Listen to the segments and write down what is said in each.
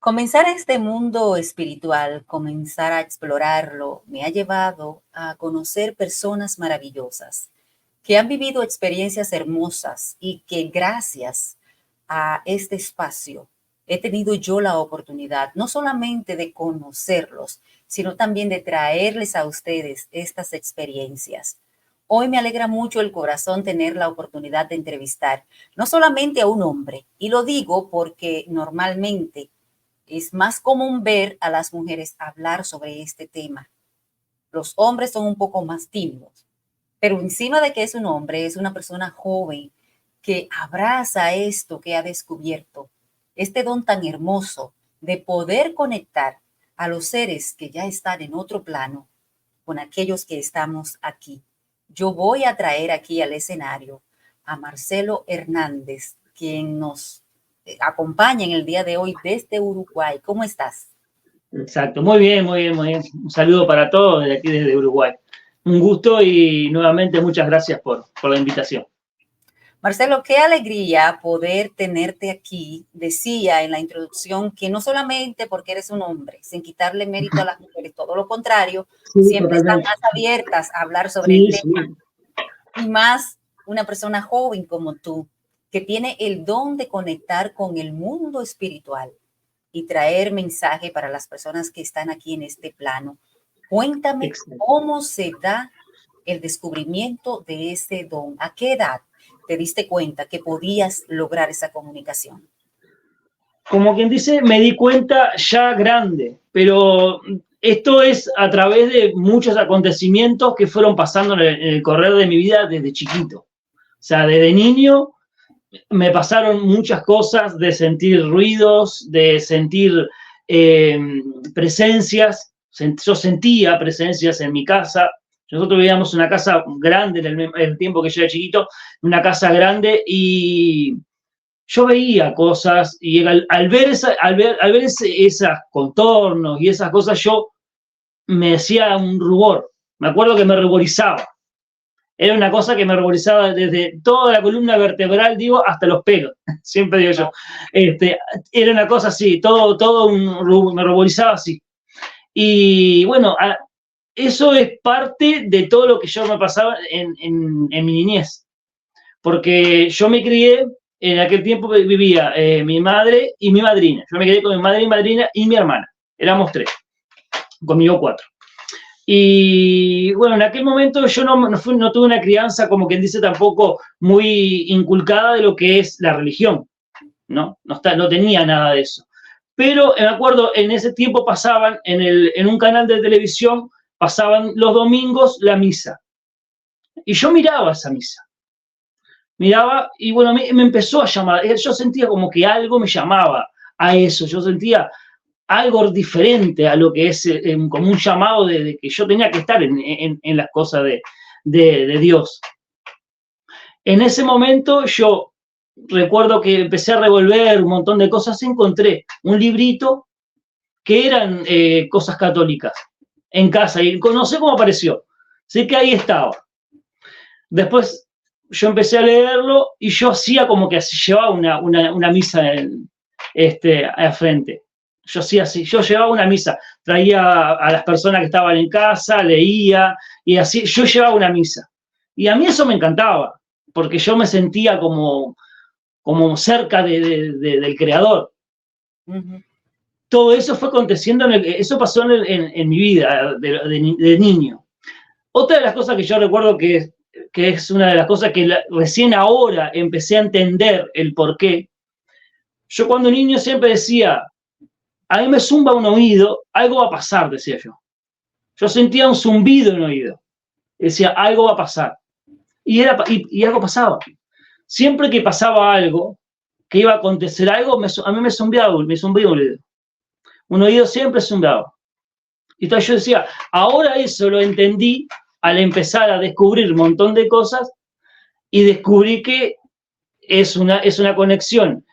Comenzar este mundo espiritual, comenzar a explorarlo, me ha llevado a conocer personas maravillosas que han vivido experiencias hermosas y que gracias a este espacio he tenido yo la oportunidad no solamente de conocerlos, sino también de traerles a ustedes estas experiencias. Hoy me alegra mucho el corazón tener la oportunidad de entrevistar no solamente a un hombre, y lo digo porque normalmente es más común ver a las mujeres hablar sobre este tema. Los hombres son un poco más tímidos, pero encima de que es un hombre, es una persona joven que abraza esto que ha descubierto, este don tan hermoso de poder conectar a los seres que ya están en otro plano con aquellos que estamos aquí. Yo voy a traer aquí al escenario a Marcelo Hernández, quien nos acompaña en el día de hoy desde Uruguay. ¿Cómo estás? Exacto, muy bien, muy bien, muy bien. Un saludo para todos desde aquí, desde Uruguay. Un gusto y nuevamente muchas gracias por la invitación. Marcelo, qué alegría poder tenerte aquí. Decía en la introducción que no solamente porque eres un hombre, sin quitarle mérito a las mujeres, todo lo contrario, Sí, siempre están totalmente. más abiertas a hablar sobre el Sí, tema. sí. Y más una persona joven como tú, que tiene el don de conectar con el mundo espiritual y traer mensaje para las personas que están aquí en este plano. Cuéntame Exacto. cómo se da el descubrimiento de ese don. ¿A qué edad te diste cuenta que podías lograr esa comunicación? Como quien dice, me di cuenta ya grande, pero esto es a través de muchos acontecimientos que fueron pasando en el correr de mi vida desde chiquito. O sea, desde niño me pasaron muchas cosas de sentir ruidos, de sentir eh, presencias. Yo sentía presencias en mi casa. Nosotros vivíamos en una casa grande en el tiempo que yo era chiquito, una casa grande, y yo veía cosas y al ver esos contornos y esas cosas, yo me hacía un rubor. Me acuerdo que me ruborizaba. Era una cosa que me ruborizaba desde toda la columna vertebral, digo, hasta los pelos, siempre digo yo. Era una cosa así, me ruborizaba así. Y bueno, eso es parte de todo lo que yo me pasaba en mi niñez, porque yo me crié, en aquel tiempo vivía mi madre y mi madrina. Yo me crié con mi madre y madrina y mi hermana. Éramos tres, conmigo cuatro. Y bueno, en aquel momento yo no tuve una crianza, como quien dice, tampoco muy inculcada de lo que es la religión, ¿no? No tenía nada de eso. Pero me acuerdo, en ese tiempo pasaban, en un canal de televisión, pasaban los domingos la misa. Y yo miraba esa misa. Miraba y bueno, me empezó a llamar. Yo sentía como que algo me llamaba a eso. Yo sentía algo diferente a lo que es como un llamado de que yo tenía que estar en las cosas de Dios. En ese momento yo recuerdo que empecé a revolver un montón de cosas, encontré un librito que eran cosas católicas en casa y no sé cómo apareció. Sé que ahí estaba. Después yo empecé a leerlo y yo hacía como que llevaba una misa a frente. Yo hacía así, yo llevaba una misa, traía a las personas que estaban en casa, leía y así, yo llevaba una misa. Y a mí eso me encantaba, porque yo me sentía como cerca del Creador. Ujú. Todo eso fue aconteciendo, eso pasó en mi vida de niño. Otra de las cosas que yo recuerdo que es una de las cosas que recién ahora empecé a entender el por qué. Yo cuando niño siempre decía, a mí me zumba un oído, algo va a pasar, decía yo. Yo sentía un zumbido en el oído. Decía, algo va a pasar. Y algo pasaba. Siempre que pasaba algo, que iba a acontecer algo, a mí me zumbía un oído. Un oído siempre zumbaba. Y entonces yo decía, ahora eso lo entendí al empezar a descubrir un montón de cosas y descubrí que es una conexión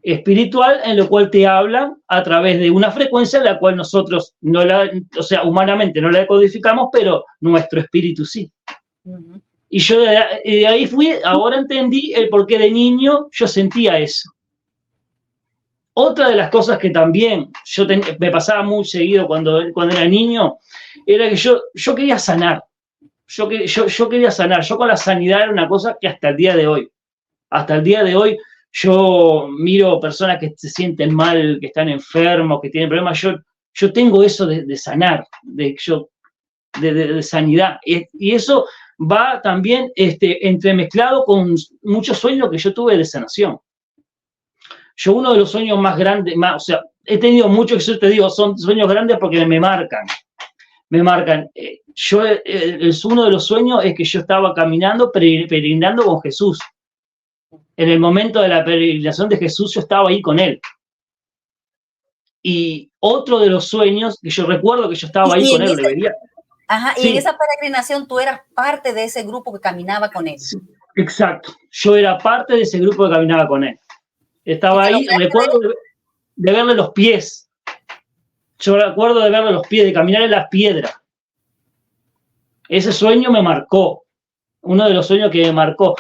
espiritual en lo cual te hablan a través de una frecuencia en la cual nosotros humanamente no la codificamos, pero nuestro espíritu sí. Ujú. Y yo de ahora entendí el por qué de niño yo sentía eso. otra de las cosas que también me pasaba muy seguido cuando era niño, era que yo quería sanar. Yo quería sanar. Yo con la sanidad era una cosa que hasta el día de hoy, yo miro personas que se sienten mal, que están enfermos, que tienen problemas. Yo tengo eso de sanar, de sanidad. Y eso va también entremezclado con muchos sueños que yo tuve de sanación. Yo uno de los sueños más grandes, o sea, he tenido muchos que yo te digo, son sueños grandes porque me marcan. Uno de los sueños es que yo estaba caminando, peregrinando con Jesús. En el momento de la peregrinación de Jesús, yo estaba ahí con él. Y otro de los sueños, que yo recuerdo que yo estaba ahí con él, Ajá, y en esa peregrinación tú eras parte de ese grupo que caminaba con él. Sí, exacto, yo era parte de ese grupo que caminaba con él. Estaba ahí, recuerdo de verle los pies. Yo recuerdo de verle los pies, de caminar en las piedras. Ese sueño me marcó, uno de los sueños que me marcó.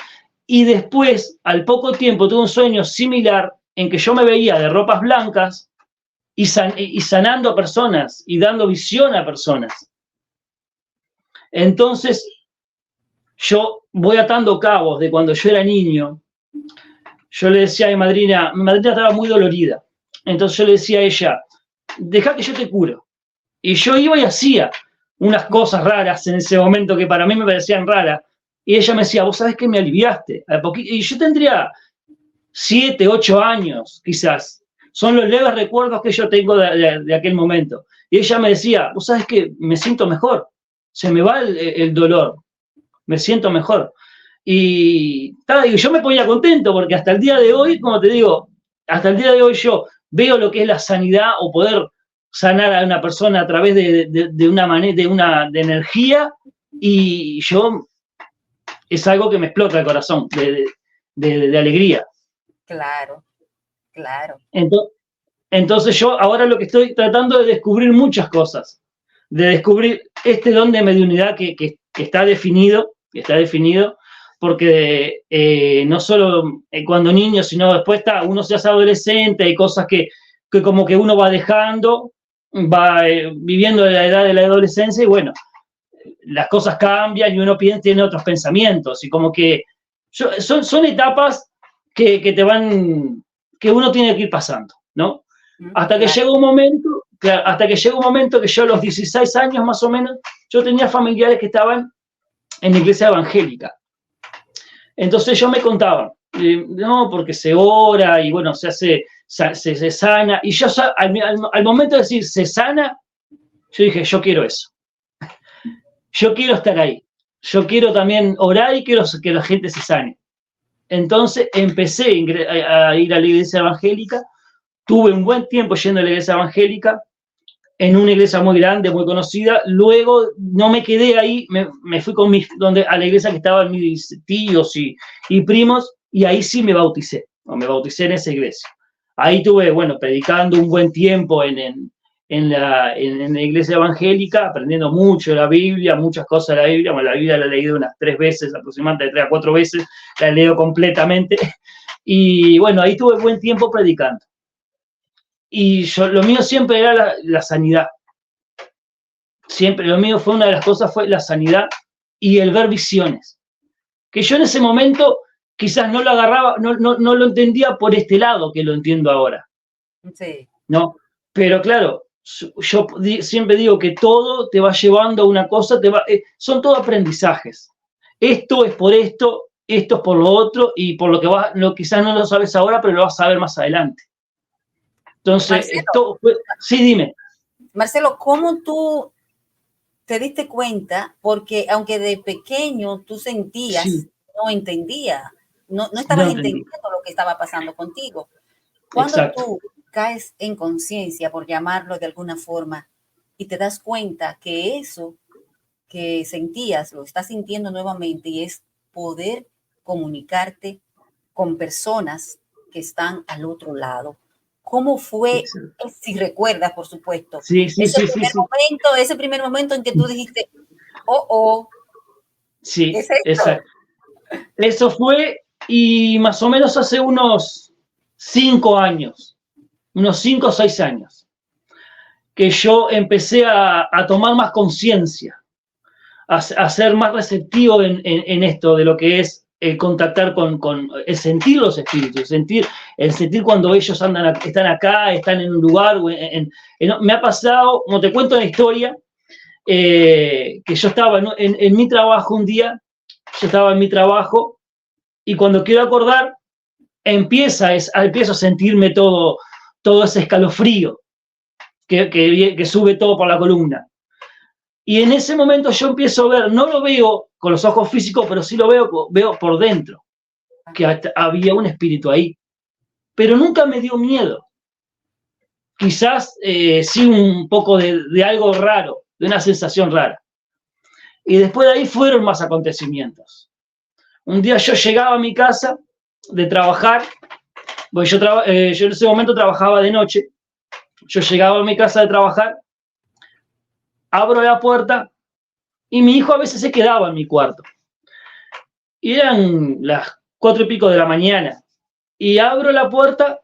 Y después, al poco tiempo, tuve un sueño similar en que yo me veía de ropas blancas y sanando a personas y dando visión a personas. Entonces, yo voy atando cabos de cuando yo era niño. Yo le decía a mi madrina estaba muy dolorida. Entonces yo le decía a ella, deja que yo te curo. Y yo iba y hacía unas cosas raras en ese momento que para mí me parecían raras. Y ella me decía, vos sabés que me aliviaste. Y yo tendría 7, 8 años, quizás. Son los leves recuerdos que yo tengo de aquel momento. Y ella me decía, vos sabés que me siento mejor. Se me va el dolor. Me siento mejor. Y yo me ponía contento porque hasta el día de hoy, como te digo, hasta el día de hoy yo veo lo que es la sanidad o poder sanar a una persona a través de una manera, de energía, y yo es algo que me explota el corazón de alegría. Claro. Entonces yo ahora lo que estoy tratando de descubrir muchas cosas, de descubrir este don de mediunidad que está definido, porque no solo cuando niño, sino después uno se hace adolescente, hay cosas que como que uno va dejando, va viviendo la edad de la adolescencia y bueno, las cosas cambian y uno tiene otros pensamientos y como que son etapas que uno tiene que ir pasando, ¿no? Hasta que llega un momento que yo a los 16 años más o menos, yo tenía familiares que estaban en la iglesia evangélica. Entonces ellos me contaban, no, porque se ora y bueno, se sana. Y yo al momento de decir se sana, yo dije, yo quiero eso. Yo quiero estar ahí. Yo quiero también orar y quiero que la gente se sane. Entonces empecé a ir a la iglesia evangélica. Tuve un buen tiempo yendo a la iglesia evangélica, en una iglesia muy grande, muy conocida. Luego no me quedé ahí, me fui a la iglesia que estaban mis tíos y primos, y ahí sí me bauticé en esa iglesia. Ahí tuve, bueno, predicando un buen tiempo en la iglesia evangélica, aprendiendo mucho de la Biblia, muchas cosas de la Biblia. Bueno, la Biblia la he leído unas 3 veces, aproximadamente 3 a 4 veces, la leo completamente. Y bueno, ahí tuve buen tiempo predicando. Y lo mío siempre era la sanidad. Siempre, lo mío fue una de las cosas, fue la sanidad y el ver visiones. Que yo en ese momento quizás no lo agarraba, no lo entendía por este lado que lo entiendo ahora. Sí. ¿No? Pero claro, yo siempre digo que todo te va llevando a una cosa, son todos aprendizajes. Esto es por esto es por lo otro, y por lo que quizás no lo sabes ahora, pero lo vas a saber más adelante. Entonces, sí, dime. Marcelo, ¿cómo tú te diste cuenta? Porque aunque de pequeño tú sentías, sí, no entendías, no estabas entendiendo lo que estaba pasando contigo. Cuando tú caes en conciencia, por llamarlo de alguna forma, y te das cuenta que eso que sentías lo estás sintiendo nuevamente, y es poder comunicarte con personas que están al otro lado. ¿Cómo fue, si recuerdas, por supuesto, ese primer momento en que tú dijiste, sí, ¿qué es esto? Exacto. Eso fue, y más o menos hace unos 5 años. unos 5 o 6 años, que yo empecé a tomar más conciencia, a ser más receptivo en esto de lo que es el contactar con el sentir los espíritus, el sentir cuando ellos están acá, están en un lugar. Me ha pasado, como te cuento la historia, que yo estaba en mi trabajo un día, yo estaba en mi trabajo y cuando quiero acordar, empiezo a sentirme todo ese escalofrío que sube todo por la columna. Y en ese momento yo empiezo a ver, no lo veo con los ojos físicos, pero sí lo veo por dentro, que había un espíritu ahí. Pero nunca me dio miedo. Quizás sí un poco de algo raro, de una sensación rara. Y después de ahí fueron más acontecimientos. Un día yo llegaba a mi casa de trabajar, porque yo en ese momento trabajaba de noche. Yo llegaba a mi casa de trabajar, abro la puerta y mi hijo a veces se quedaba en mi cuarto. Y eran las 4 y pico de la mañana. Y abro la puerta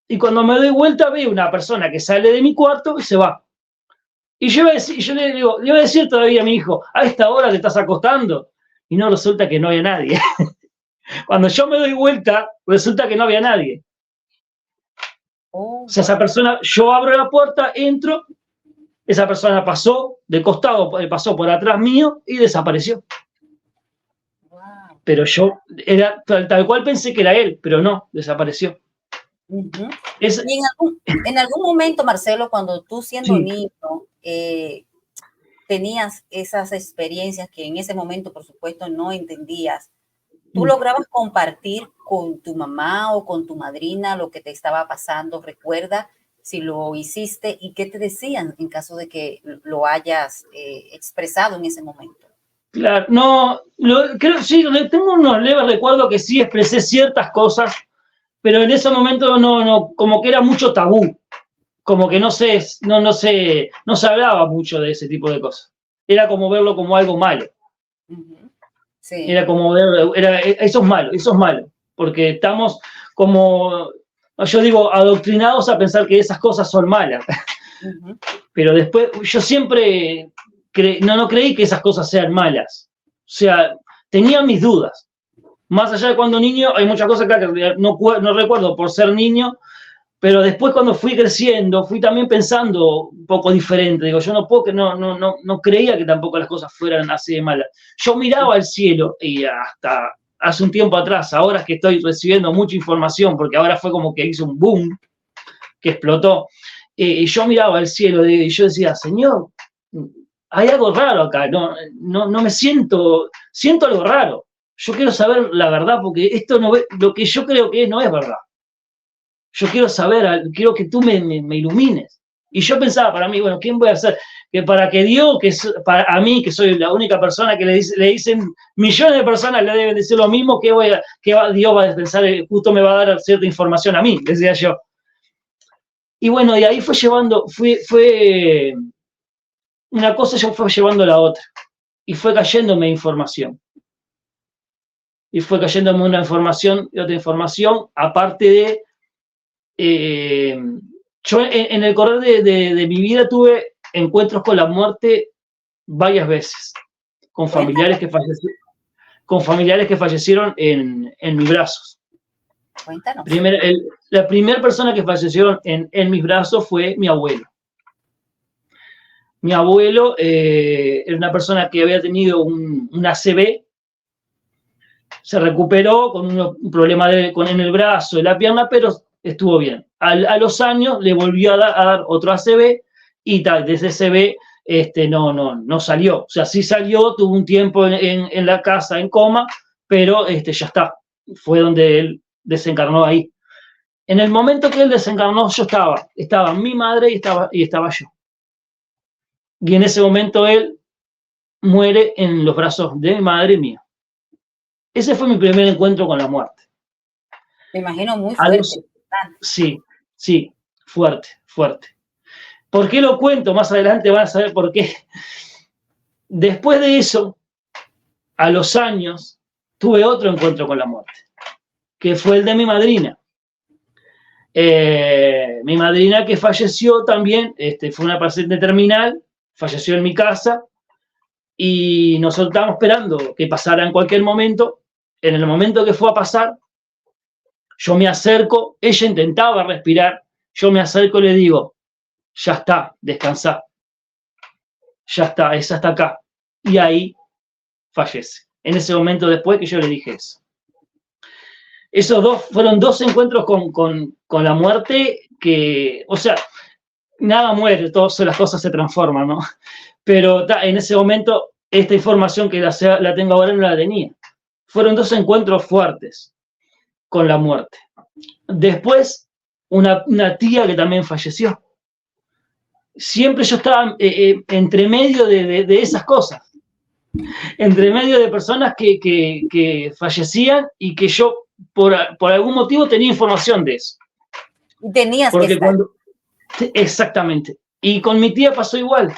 y cuando me doy vuelta veo una persona que sale de mi cuarto y se va. Y yo le iba a decir todavía a mi hijo, a esta hora te estás acostando. Y no, resulta que no había nadie. Cuando yo me doy vuelta, resulta que no había nadie. O sea, esa persona, yo abro la puerta, entro, esa persona pasó de costado, pasó por atrás mío y desapareció. Pero yo era tal cual pensé que era él, pero no, desapareció. Uh-huh. Y en algún momento, Marcelo, cuando tú siendo niño, tenías esas experiencias que en ese momento, por supuesto, no entendías, ¿tú lograbas compartir con tu mamá o con tu madrina lo que te estaba pasando? ¿Recuerda si lo hiciste y qué te decían en caso de que lo hayas expresado en ese momento? Claro, no, creo sí, tengo unos leves recuerdos que sí expresé ciertas cosas, pero en ese momento no, como que era mucho tabú, como que no se hablaba mucho de ese tipo de cosas. Era como verlo como algo malo. Uh-huh. Sí. Era como eso es malo, porque estamos como, yo digo, adoctrinados a pensar que esas cosas son malas. Uh-huh. Pero después, yo siempre no creí que esas cosas sean malas. O sea, tenía mis dudas. Más allá de cuando niño, hay muchas cosas que no recuerdo por ser niño, pero después cuando fui creciendo, fui también pensando un poco diferente. Digo, yo no creía que tampoco las cosas fueran así de malas. Yo miraba al cielo y hasta hace un tiempo atrás, ahora es que estoy recibiendo mucha información, porque ahora fue como que hizo un boom, que explotó, y yo miraba al cielo y yo decía, Señor, hay algo raro acá, no me siento algo raro. Yo quiero saber la verdad, porque esto lo que yo creo que no es verdad. Yo quiero saber, quiero que tú me ilumines. Y yo pensaba para mí, bueno, ¿quién voy a hacer? Que para que Dios, a mí, que soy la única persona que le dicen, millones de personas le deben decir lo mismo, que Dios va a pensar, justo me va a dar cierta información a mí, decía yo. Y bueno, y ahí fue una cosa, yo fue llevando a la otra. Y fue cayéndome información. Y fue cayéndome una información y otra información, aparte de yo en el correr de mi vida tuve encuentros con la muerte varias veces, con familiares que fallecieron en mis brazos. Cuéntanos. La primera persona que falleció en mis brazos fue mi abuelo. Mi abuelo era una persona que había tenido un ACV, se recuperó con un problema en el brazo, en la pierna, pero estuvo bien. A los años le volvió a dar otro ACV y de ese ACV no salió. O sea, sí salió, tuvo un tiempo en la casa en coma, pero ya está. Fue donde él desencarnó ahí. En el momento que él desencarnó, yo estaba mi madre y estaba yo. Y en ese momento él muere en los brazos de mi madre y mía. Ese fue mi primer encuentro con la muerte. Me imagino muy fuerte. Sí, fuerte. ¿Por qué lo cuento? Más adelante van a saber por qué. Después de eso, a los años, tuve otro encuentro con la muerte, que fue el de mi madrina. Mi madrina que falleció también, fue una paciente terminal, falleció en mi casa y nosotros estábamos esperando que pasara en cualquier momento. En el momento que fue a pasar, yo me acerco, ella intentaba respirar, yo me acerco y le digo, ya está, descansá, ya está, es hasta acá. Y ahí fallece. En ese momento después que yo le dije eso. Esos fueron dos encuentros con la muerte que, o sea, nada muere, todas las cosas se transforman, ¿no? Pero en ese momento, esta información que la tengo ahora no la tenía. Fueron dos encuentros fuertes con la muerte. Después, una tía que también falleció. Siempre yo estaba entre medio de esas cosas, entre medio de personas que fallecían y que yo, por algún motivo, tenía información de eso. Tenías Porque que estar. Exactamente. Y con mi tía pasó igual.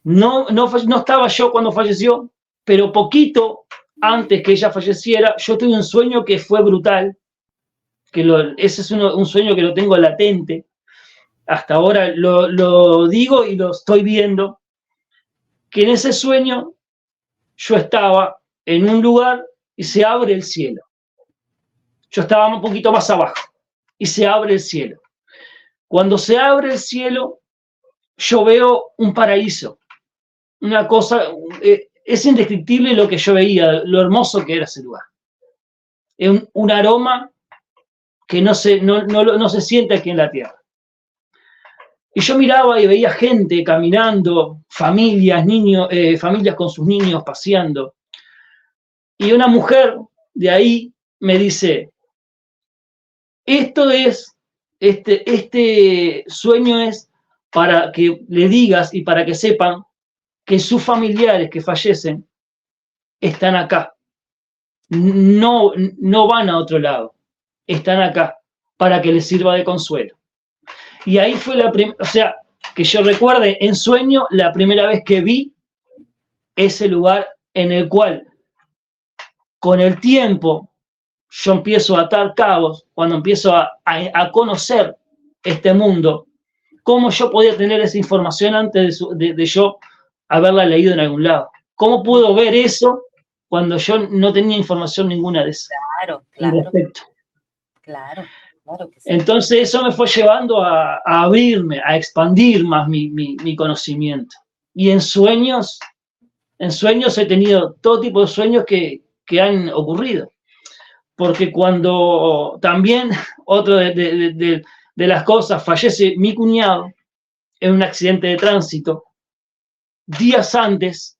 No estaba yo cuando falleció, pero poquito antes que ella falleciera, yo tuve un sueño que fue brutal, ese es un sueño que lo tengo latente, hasta ahora lo digo y lo estoy viendo, que en ese sueño yo estaba en un lugar y se abre el cielo. Yo estaba un poquito más abajo y se abre el cielo. Cuando se abre el cielo, yo veo un paraíso, una cosa, es indescriptible lo que yo veía, lo hermoso que era ese lugar. Es un aroma que no se siente aquí en la tierra. Y yo miraba y veía gente caminando, familias, niños, familias con sus niños paseando. Y una mujer de ahí me dice, este sueño es para que le digas y para que sepan que sus familiares que fallecen están acá. No van a otro lado. Están acá para que les sirva de consuelo. Y ahí fue o sea, que yo recuerde en sueño la primera vez que vi ese lugar en el cual con el tiempo yo empiezo a atar cabos, cuando empiezo a conocer este mundo, cómo yo podía tener esa información antes de yo haberla leído en algún lado. ¿Cómo puedo ver eso cuando yo no tenía información ninguna de eso? Claro, Al respecto. Claro que sí. Entonces eso me fue llevando a abrirme, a expandir más mi conocimiento. Y en sueños he tenido todo tipo de sueños que han ocurrido. Porque cuando también, otro de las cosas, fallece mi cuñado en un accidente de tránsito, días antes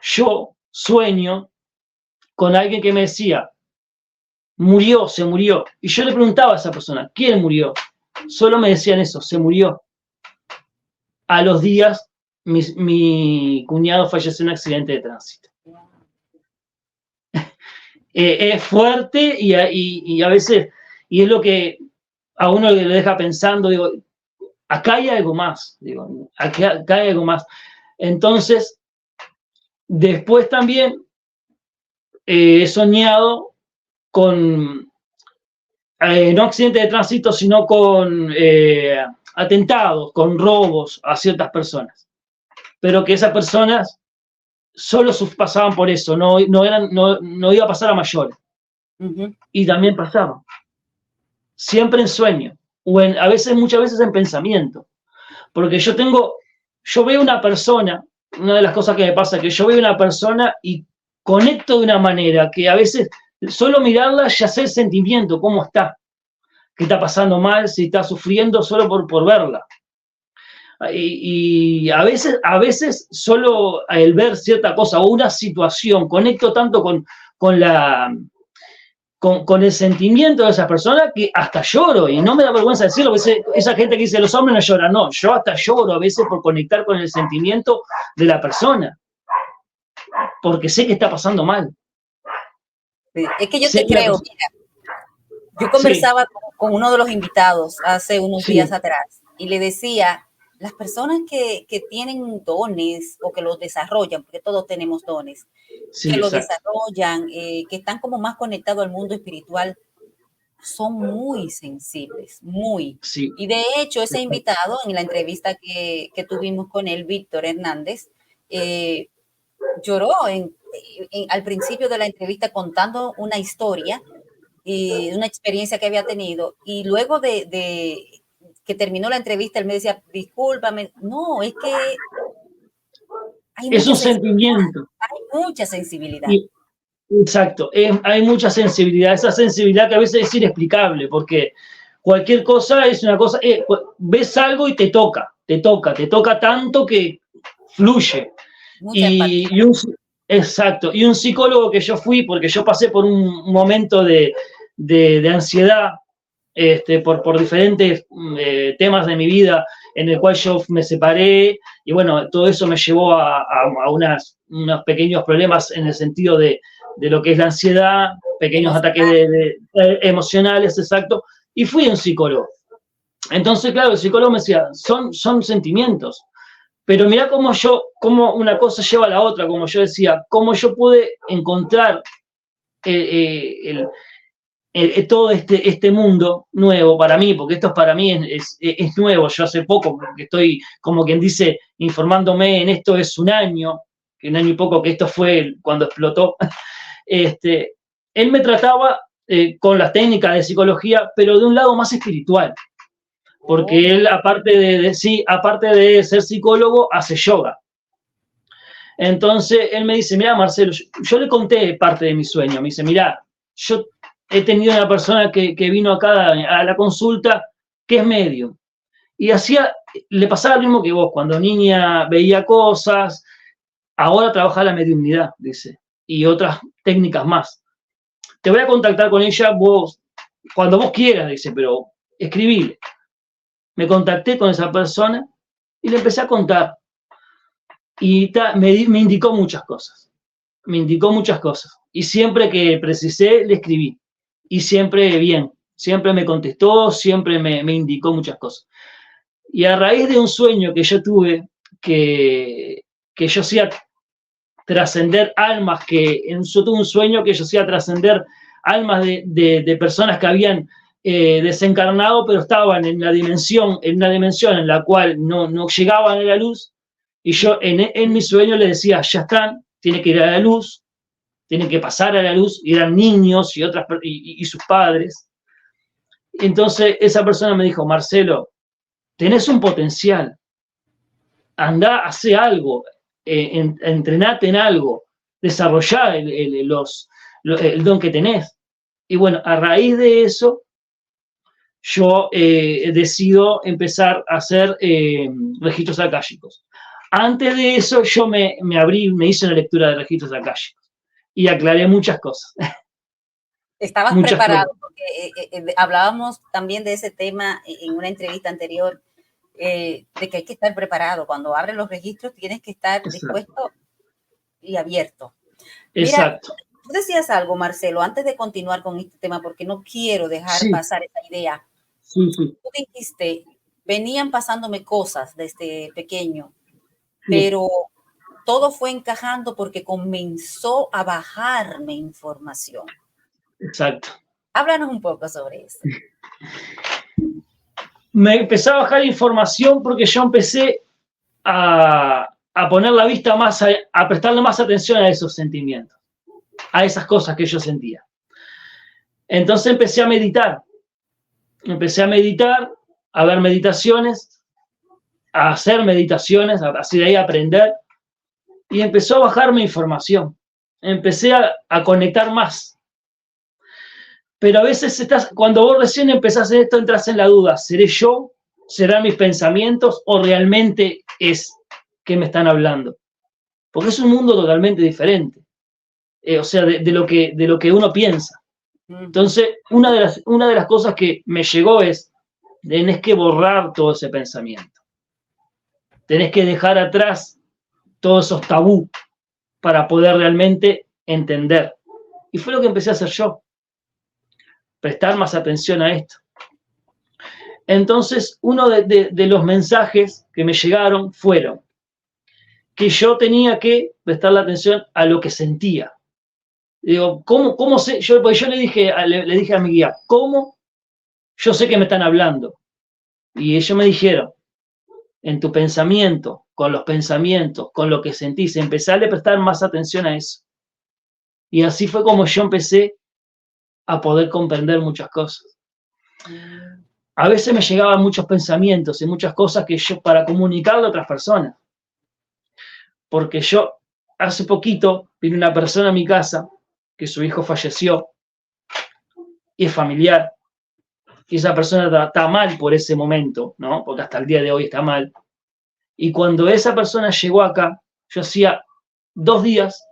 yo sueño con alguien que me decía, se murió. Y yo le preguntaba a esa persona, ¿quién murió? Solo me decían eso, se murió. A los días, mi cuñado falleció en un accidente de tránsito. Es fuerte y a veces, y es lo que a uno le deja pensando, digo, acá hay algo más, digo, acá hay algo más. Entonces, después también he soñado con, no accidentes de tránsito, sino con atentados, con robos a ciertas personas. Pero que esas personas solo pasaban por eso, no iba a pasar a mayores. Y también pasaba. Siempre en sueño, o muchas veces en pensamiento. Porque yo veo una persona, una de las cosas que me pasa es que yo veo una persona y conecto de una manera que a veces solo mirarla ya sé el sentimiento, cómo está, qué está pasando mal, si está sufriendo solo por verla. Y a veces solo el ver cierta cosa o una situación, conecto tanto con el sentimiento de esa persona que hasta lloro, y no me da vergüenza decirlo, esa gente que dice los hombres no lloran, no, yo hasta lloro a veces por conectar con el sentimiento de la persona, porque sé que está pasando mal. Es que yo te creo, mira, yo conversaba con uno de los invitados hace unos días atrás y le decía, las personas que tienen dones o que los desarrollan, porque todos tenemos dones, que los desarrollan, que están como más conectados al mundo espiritual, son muy sensibles, muy. Sí, Y de hecho, ese invitado en la entrevista que tuvimos con él, Víctor Hernández, eh, lloró al principio de la entrevista contando una historia y una experiencia que había tenido. Y luego de que terminó la entrevista, él me decía, discúlpame, no, es que hay es mucha un sensibilidad, sentimiento. hay mucha sensibilidad. Y, exacto, hay mucha sensibilidad, esa sensibilidad que a veces es inexplicable, porque cualquier cosa es una cosa, ves algo y te toca tanto que fluye. Mucha empatía. Y exacto, y un psicólogo que yo fui, porque yo pasé por un momento de ansiedad, por diferentes temas de mi vida, en el cual yo me separé, y bueno, todo eso me llevó a unos pequeños problemas en el sentido de lo que es la ansiedad, pequeños ataques Emocional. emocionales, exacto, y fui a un psicólogo. Entonces, claro, el psicólogo me decía, son sentimientos, pero mirá cómo una cosa lleva a la otra, como yo decía, cómo yo pude encontrar todo este mundo nuevo para mí, porque esto para mí es nuevo. Yo hace poco, que estoy, como quien dice, informándome en esto, es un año y poco que esto fue cuando explotó. Él me trataba con las técnicas de psicología, pero de un lado más espiritual, Oh, porque él, aparte de ser psicólogo, hace yoga. Entonces él me dice, mira, Marcelo, yo le conté parte de mi sueño. Me dice, mira, yo he tenido una persona que vino acá a la consulta que es medio. Y le pasaba lo mismo que vos, cuando niña veía cosas, ahora trabaja la mediunidad, dice, y otras técnicas más. Te voy a contactar con ella vos, cuando vos quieras, dice, pero escribile. Me contacté con esa persona y le empecé a contar. Y me indicó muchas cosas. Me indicó muchas cosas. Y siempre que precisé, le escribí. Y siempre bien. Siempre me contestó, siempre me indicó muchas cosas. Y a raíz de un sueño que yo tuve, que yo hacía trascender almas, yo tuve un sueño que yo hacía trascender almas de personas que habían desencarnado, pero estaban en una dimensión en la cual no llegaban a la luz. Y yo en mi sueño le decía, ya están, tiene que ir a la luz, tienen que pasar a la luz, y eran niños y sus padres. Entonces esa persona me dijo, Marcelo, tenés un potencial, andá, hace algo, entrenate en algo, desarrollá el don que tenés. Y bueno, a raíz de eso, yo decido empezar a hacer registros akáshicos. Antes de eso, yo me hice una lectura de registros akáshicos y aclaré muchas cosas. estabas Muchas cosas. preparado, porque hablábamos también de ese tema en una entrevista anterior, de que hay que estar preparado. Cuando abres los registros tienes que estar Exacto. dispuesto y abierto. Mira, Exacto. tú decías algo, Marcelo, antes de continuar con este tema, porque no quiero dejar Sí, pasar esa idea. sí, sí, Tú dijiste, venían pasándome cosas desde pequeño, sí, pero todo fue encajando porque comenzó a bajarme información. exacto. Háblanos un poco sobre eso. Me empecé a bajar información porque yo empecé a poner la vista más, a prestarle más atención a esos sentimientos, a esas cosas que yo sentía. Entonces empecé a meditar, a ver meditaciones, a hacer meditaciones, así de ahí a aprender, y empezó a bajarme información. Empecé a conectar más. Pero a veces cuando vos recién empezás en esto, entras en la duda, ¿seré yo? ¿Serán mis pensamientos? ¿O realmente es que me están hablando? Porque es un mundo totalmente diferente. O sea, de lo que uno piensa. Entonces, una de las cosas que me llegó es, tenés que borrar todo ese pensamiento. Tenés que dejar atrás todos esos tabú para poder realmente entender. Y fue lo que empecé a hacer yo, prestar más atención a esto. Entonces, uno de los mensajes que me llegaron fueron que yo tenía que prestarle atención a lo que sentía. Digo, ¿cómo sé? Porque yo le dije, le dije a mi guía, ¿cómo yo sé que me están hablando? Y ellos me dijeron, en tu pensamiento, con los pensamientos, con lo que sentís, empecé a prestar más atención a eso. Y así fue como yo empecé a poder comprender muchas cosas. Mm. A veces me llegaban muchos pensamientos y muchas cosas que yo, para comunicarle a otras personas. Porque yo, hace poquito, vino una persona a mi casa que su hijo falleció y es familiar. Y esa persona está mal por ese momento, ¿no? Porque hasta el día de hoy está mal. Y cuando esa persona llegó acá, yo hacía 2 días,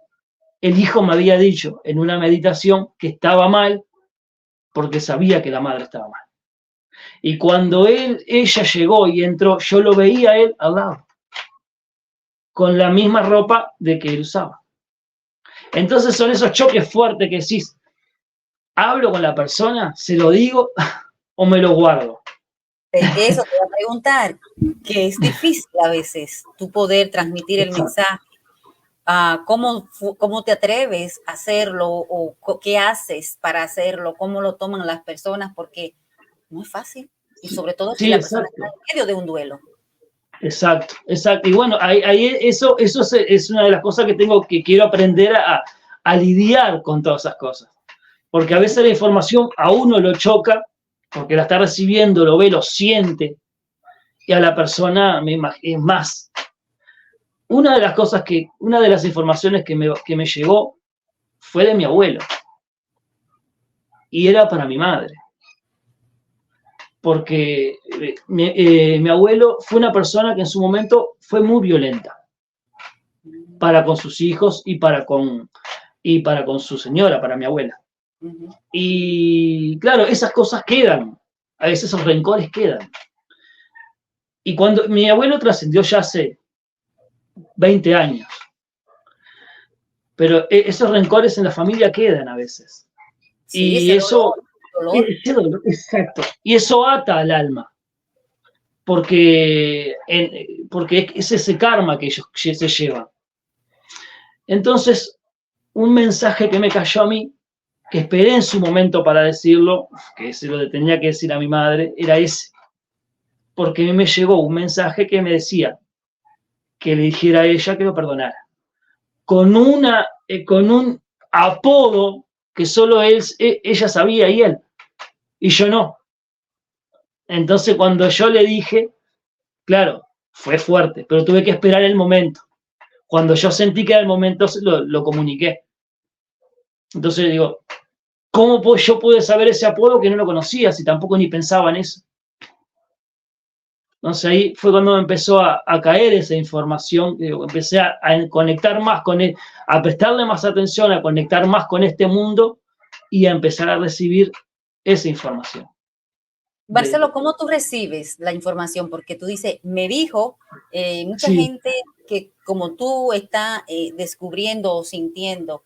el hijo me había dicho en una meditación que estaba mal porque sabía que la madre estaba mal. Y cuando ella llegó y entró, yo lo veía a él al lado, con la misma ropa de que él usaba. Entonces son esos choques fuertes que decís, hablo con la persona, se lo digo o me lo guardo. Eso te voy a preguntar, que es difícil a veces tú poder transmitir el Exacto. mensaje. ¿Cómo te atreves a hacerlo o qué haces para hacerlo? ¿Cómo lo toman las personas? Porque no es fácil. Y sobre todo si Sí, la persona está exacto. en medio de un duelo. Exacto, exacto. Y bueno, eso es una de las cosas que quiero aprender a lidiar con todas esas cosas. Porque a veces la información a uno lo choca, porque la está recibiendo, lo ve, lo siente, y a la persona es más. Una de las informaciones que me llegó fue de mi abuelo, y era para mi madre. Porque mi abuelo fue una persona que en su momento fue muy violenta para con sus hijos y para con su señora, para mi abuela. Uh-huh. Y claro, esas cosas quedan, a veces esos rencores quedan. Y cuando mi abuelo trascendió ya hace 20 años, pero esos rencores en la familia quedan a veces. Sí, Y ese eso, dolor. exacto, y eso ata al alma, porque es ese karma que ellos se llevan. Entonces, un mensaje que me cayó a mí, que esperé en su momento para decirlo, que se lo tenía que decir a mi madre, era ese. Porque a mí me llegó un mensaje que me decía que le dijera a ella que lo perdonara. Con un apodo que solo ella sabía y él, y yo no. Entonces cuando yo le dije, claro, fue fuerte, pero tuve que esperar el momento. Cuando yo sentí que era el momento, lo comuniqué. Entonces digo, ¿cómo yo pude saber ese apodo que no lo conocía si tampoco ni pensaba en eso? Entonces ahí fue cuando me empezó a caer esa información, empecé a conectar más con él, a prestarle más atención, a conectar más con este mundo y a empezar a recibir esa información. Marcelo, ¿cómo tú recibes la información? Porque tú dices, me dijo, mucha Sí, gente que como tú está descubriendo o sintiendo,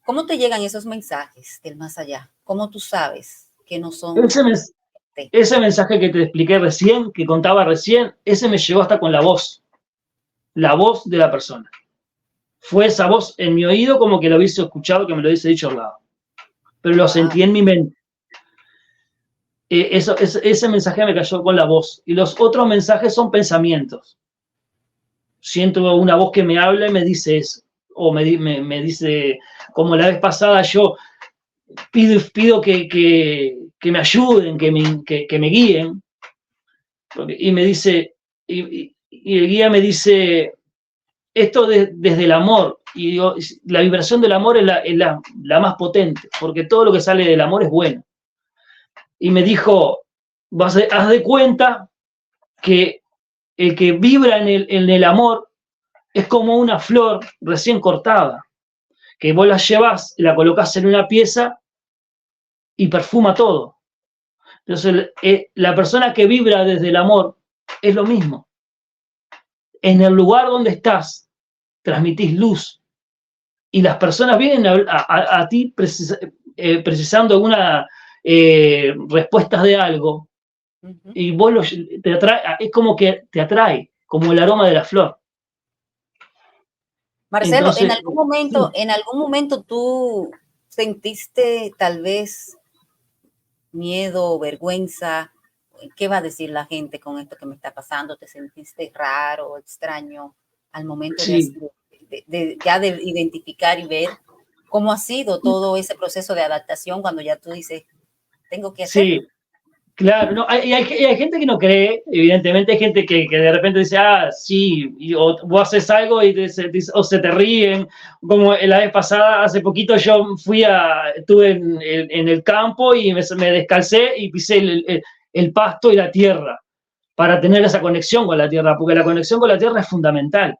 ¿cómo te llegan esos mensajes del más allá? ¿Cómo tú sabes que no son ese, de? ese mensaje que te expliqué recién, que contaba recién, ese me llegó hasta con la voz de la persona. Fue esa voz en mi oído como que lo hubiese escuchado, que me lo hubiese dicho al lado. Pero lo Wow. sentí en mi mente. Ese mensaje me cayó con la voz. Y los otros mensajes son pensamientos. Siento una voz que me habla y me dice eso. O me dice, como la vez pasada, yo pido que me ayuden, que me guíen. Y me dice, y el guía me dice, esto desde el amor. Y digo, la vibración del amor es la más potente, porque todo lo que sale del amor es bueno. Y me dijo, haz de cuenta que el que vibra en el amor es como una flor recién cortada, que vos la llevas, la colocas en una pieza y perfuma todo. Entonces, la persona que vibra desde el amor es lo mismo. En el lugar donde estás, transmitís luz. Y las personas vienen a ti precisando alguna respuestas de algo, Uh-huh. y vos te atrae, es como que te atrae, como el aroma de la flor. Marcelo, Entonces, sí, en algún momento tú sentiste tal vez miedo, vergüenza? ¿Qué va a decir la gente con esto que me está pasando? ¿Te sentiste raro, extraño al momento Sí, ya de identificar y ver cómo ha sido todo ese proceso de adaptación cuando ya tú dices, tengo que hacerlo? sí. Claro, no, hay gente que no cree, evidentemente hay gente que de repente dice, ah, sí, o vos haces algo y o se te ríen, como la vez pasada, hace poquito yo estuve en el campo y me descalcé y pisé el pasto y la tierra para tener esa conexión con la tierra, porque la conexión con la tierra es fundamental,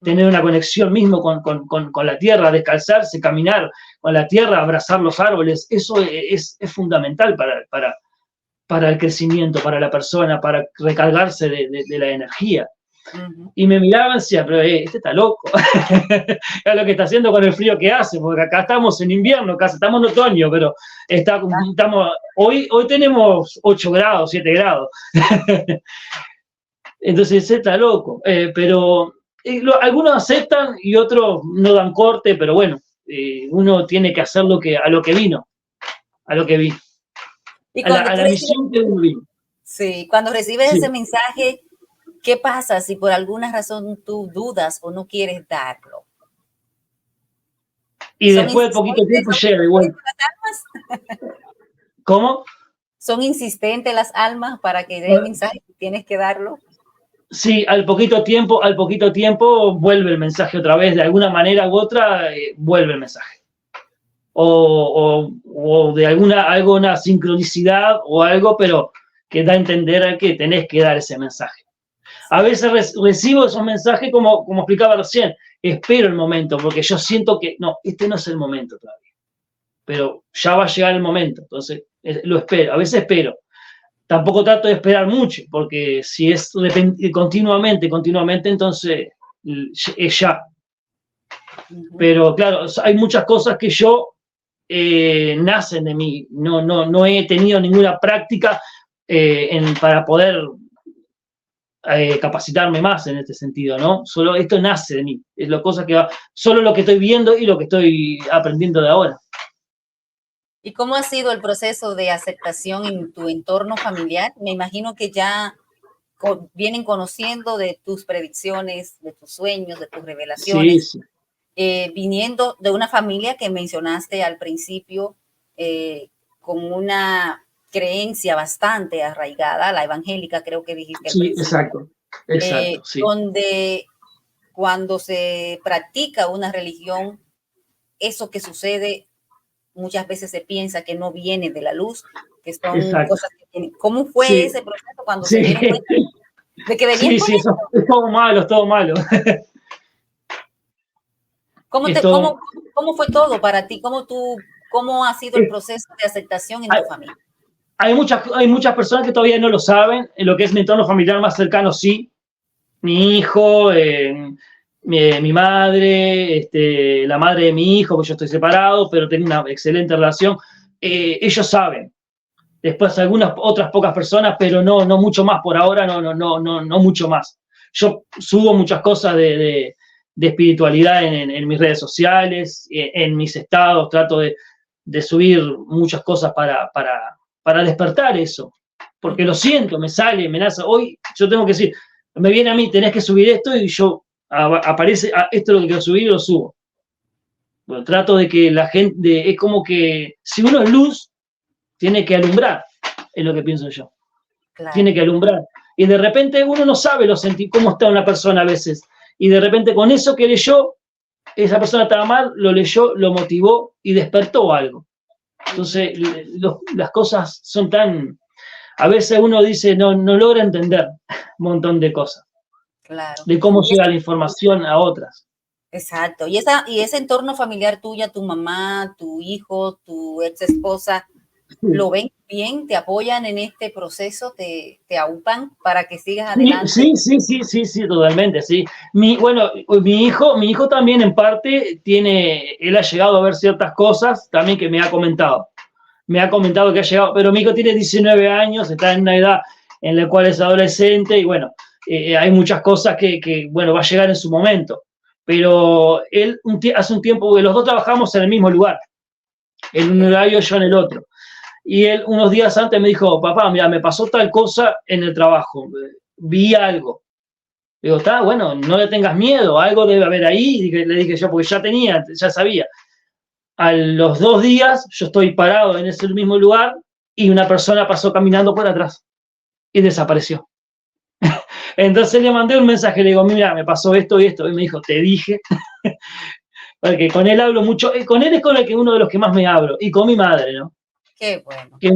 tener una conexión mismo con la tierra, descalzarse, caminar con la tierra, abrazar los árboles, eso es fundamental para el crecimiento, para la persona, para recargarse de la energía. Ujú. Y me miraban y decía, pero este está loco. Es lo que está haciendo con el frío que hace, porque acá estamos en invierno, casi estamos en otoño, pero hoy tenemos 8 grados, 7 grados. Entonces, este está loco. Pero algunos aceptan y otros no dan corte, pero bueno, uno tiene que hacer a lo que vino, a lo que vi, Y cuando a tú la recibes, misión que uno vino. sí, cuando recibes Sí. ese mensaje, ¿qué pasa si por alguna razón tú dudas o no quieres darlo? Y ¿Son después de poquito insistentes, tiempo llega de vuelta. las almas? ¿Cómo? ¿Son insistentes las almas para que dé el mensaje y tienes que darlo? Sí, al poquito tiempo vuelve el mensaje otra vez, de alguna manera u otra, vuelve el mensaje. O de alguna sincronicidad o algo, pero que da a entender que tenés que dar ese mensaje. A Sí. veces recibo esos mensajes como explicaba recién, espero el momento, porque yo siento que no, este no es el momento todavía, pero ya va a llegar el momento, entonces lo espero, a veces espero. Tampoco trato de esperar mucho, porque si es continuamente, entonces es ya. Ujú. Pero claro, hay muchas cosas que yo nacen de mí. No he tenido ninguna práctica para poder capacitarme más en este sentido, ¿no? Solo esto nace de mí. Es lo cosa que va, solo lo que estoy viendo y lo que estoy aprendiendo de ahora. ¿Y cómo ha sido el proceso de aceptación en tu entorno familiar? Me imagino que ya vienen conociendo de tus predicciones, de tus sueños, de tus Sí, revelaciones, sí, viniendo de una familia que mencionaste al principio, con una creencia bastante arraigada, la evangélica creo que dijiste al sí, principio, exacto, exacto, sí. donde cuando se practica una religión, eso que sucede muchas veces se piensa que no viene de la luz, que son Exacto. cosas que tienen. ¿Cómo fue Sí, ese proceso cuando se sí, dieron cuenta de que venían sí, con sí, esto? eso es todo malo, es todo malo. ¿Cómo, Es todo, cómo fue todo para ti? ¿Cómo ha sido el es- proceso de aceptación en hay, tu familia? hay muchas personas que todavía no lo saben, en lo que es mi entorno familiar más cercano, sí. Mi hijo, mi madre, la madre de mi hijo, que yo estoy separado, pero tengo una excelente relación. Ellos saben. Después algunas otras pocas personas, pero no mucho más por ahora, no mucho más. Yo subo muchas cosas de espiritualidad en mis redes sociales, en mis estados, trato de subir muchas cosas para despertar eso, porque lo siento, me sale, me nace. Hoy yo tengo que decir, me viene a mí, tenés que subir esto y yo aparece, esto es lo que quiero subir y lo subo. Bueno, trato de que la gente, es como que si uno es luz, tiene que alumbrar, es lo que pienso yo. Claro. Tiene que alumbrar. Y de repente uno no sabe cómo está una persona a veces. Y de repente con eso que leyó, esa persona estaba mal, lo leyó, lo motivó y despertó algo. Ujú. Entonces, las cosas son tan... A veces uno dice, no logra entender un montón de cosas, Claro. de cómo Y llega la información a otras. exacto. Y ese entorno familiar tuya, tu mamá, tu hijo, tu ex esposa, Sí. ¿lo ven bien? ¿Te apoyan en este proceso? ¿Te aupan para que sigas Sí, adelante? sí, totalmente, sí. Bueno, mi hijo también en parte él ha llegado a ver ciertas cosas también que me ha comentado. Me ha comentado que ha llegado, pero mi hijo tiene 19 años, está en una edad en la cual es adolescente y bueno, hay muchas cosas bueno, va a llegar en su momento. Pero él hace un tiempo, los dos trabajamos en el mismo lugar. en un horario, yo en el otro. Y él unos días antes me dijo, papá, mira, me pasó tal cosa en el trabajo, vi algo. Digo, está, bueno, no le tengas miedo, algo debe haber ahí, le dije yo, porque ya sabía. A los 2 días yo estoy parado en ese mismo lugar y una persona pasó caminando por atrás y desapareció. Entonces le mandé un mensaje, le digo, mira, me pasó esto y esto, y me dijo, te dije, porque con él hablo mucho, con él es con el que uno de los que más me hablo, y con mi madre, ¿no? Qué bueno. Que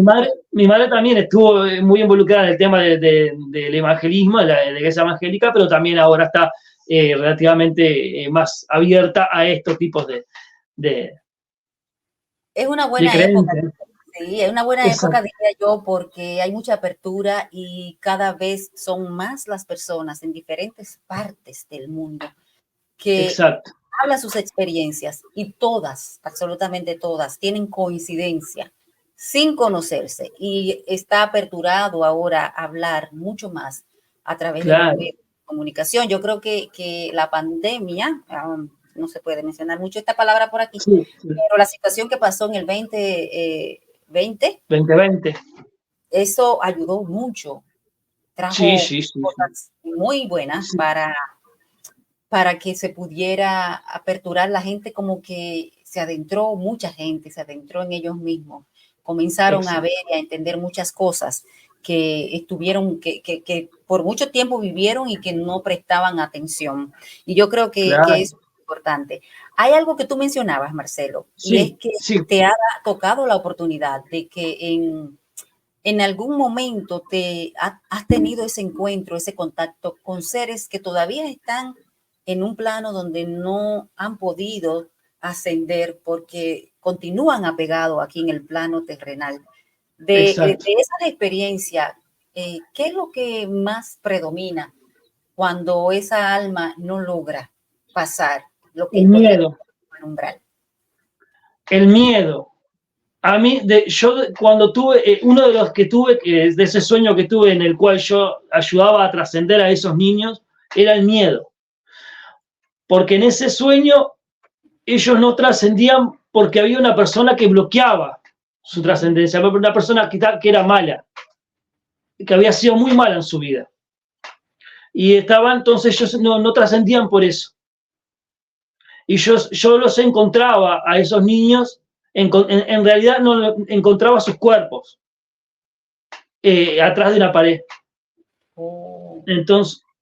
mi madre también estuvo muy involucrada en el tema del evangelismo, de la iglesia evangélica, pero también ahora está relativamente más abierta a estos tipos de, Es una de buena época, creencias. sí, es una buena época, Exacto, diría yo, porque hay mucha apertura y cada vez son más las personas en diferentes partes del mundo que exacto. hablan sus experiencias y todas, absolutamente todas, tienen coincidencia sin conocerse y está aperturado ahora a hablar mucho más a través de los Claro, medios de comunicación. Yo creo que la pandemia, no se puede mencionar mucho esta palabra por aquí, sí, sí. pero la situación que pasó en el 2020, 2020. eso ayudó mucho, Sí, trajo sí, sí, sí. cosas muy buenas Sí, para que se pudiera aperturar la gente, como que se adentró, mucha gente se adentró en ellos mismos, comenzaron a exacto. ver y a entender muchas cosas que estuvieron, que por mucho tiempo vivieron y que no prestaban atención. Y yo creo que Claro. es importante. Hay algo que tú mencionabas, Marcelo, y es Sí, que sí, te ha tocado la oportunidad de que en algún momento has tenido ese encuentro, ese contacto con seres que todavía están en un plano donde no han podido ascender porque continúan apegados aquí en el plano terrenal. De exacto. esas experiencias, ¿qué es lo que más predomina cuando esa alma no logra pasar lo El que podría miedo, ser un umbral? el miedo. A mí, yo cuando tuve, uno de los que tuve, de ese sueño que tuve en el cual yo ayudaba a trascender a esos niños, era el miedo. Porque en ese sueño ellos no trascendían porque había una persona que bloqueaba su trascendencia, una persona que era mala, que había sido muy mala en su vida. Y entonces ellos no trascendían por eso. Y yo los encontraba a esos niños, en realidad no encontraba sus cuerpos atrás de una pared. Oh.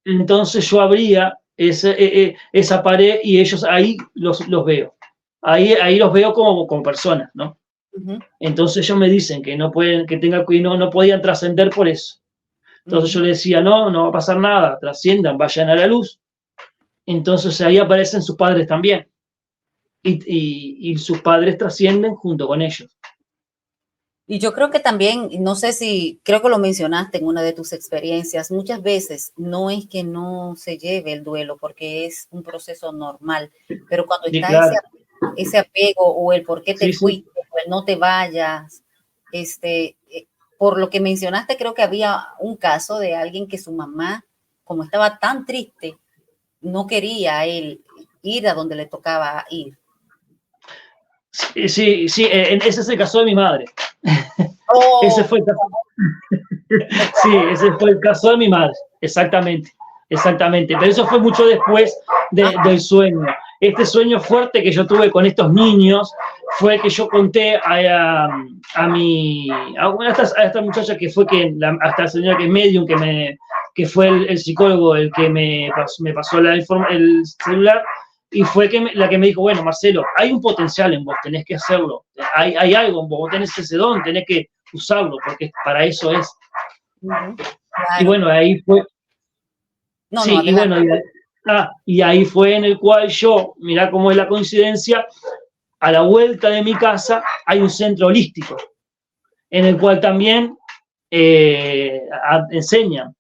Entonces yo abría esa pared y ellos ahí los veo. Ahí los veo como personas, ¿no? Uh-huh, Entonces ellos me dicen que no pueden, que no podían trascender por eso. Entonces yo uh-huh. les decía, no va a pasar nada, trasciendan, vayan a la luz. Entonces ahí aparecen sus padres también. Y sus padres trascienden junto con ellos. Y yo creo que también, no sé si, creo que lo mencionaste en una de tus experiencias, muchas veces no es que no se lleve el duelo porque es un proceso normal, pero cuando Sí, está claro. ese apego o el por qué te Sí, sí. fuiste o el no te vayas, por lo que mencionaste, creo que había un caso de alguien que su mamá, como estaba tan triste, no quería él ir a donde le tocaba ir. Sí, sí, ese es el caso de mi madre. Ese Oh, fue el caso. Sí, ese fue el caso de mi madre, exactamente, exactamente. Pero eso fue mucho después del sueño. Este sueño fuerte que yo tuve con estos niños fue que yo conté a esta muchacha que fue a esta señora que es medium, que fue el psicólogo el que me pasó el celular, y fue la que me dijo, bueno, Marcelo, hay un potencial en vos, tenés que hacerlo, hay algo en vos, vos tenés ese don, tenés que usarlo, porque para eso es. uh-huh, Y claro. bueno, ahí fue, No, no, sí, y adelante. bueno, y ahí fue en el cual yo, mirá cómo es la coincidencia, a la vuelta de mi casa hay un centro holístico, en el cual también enseñan.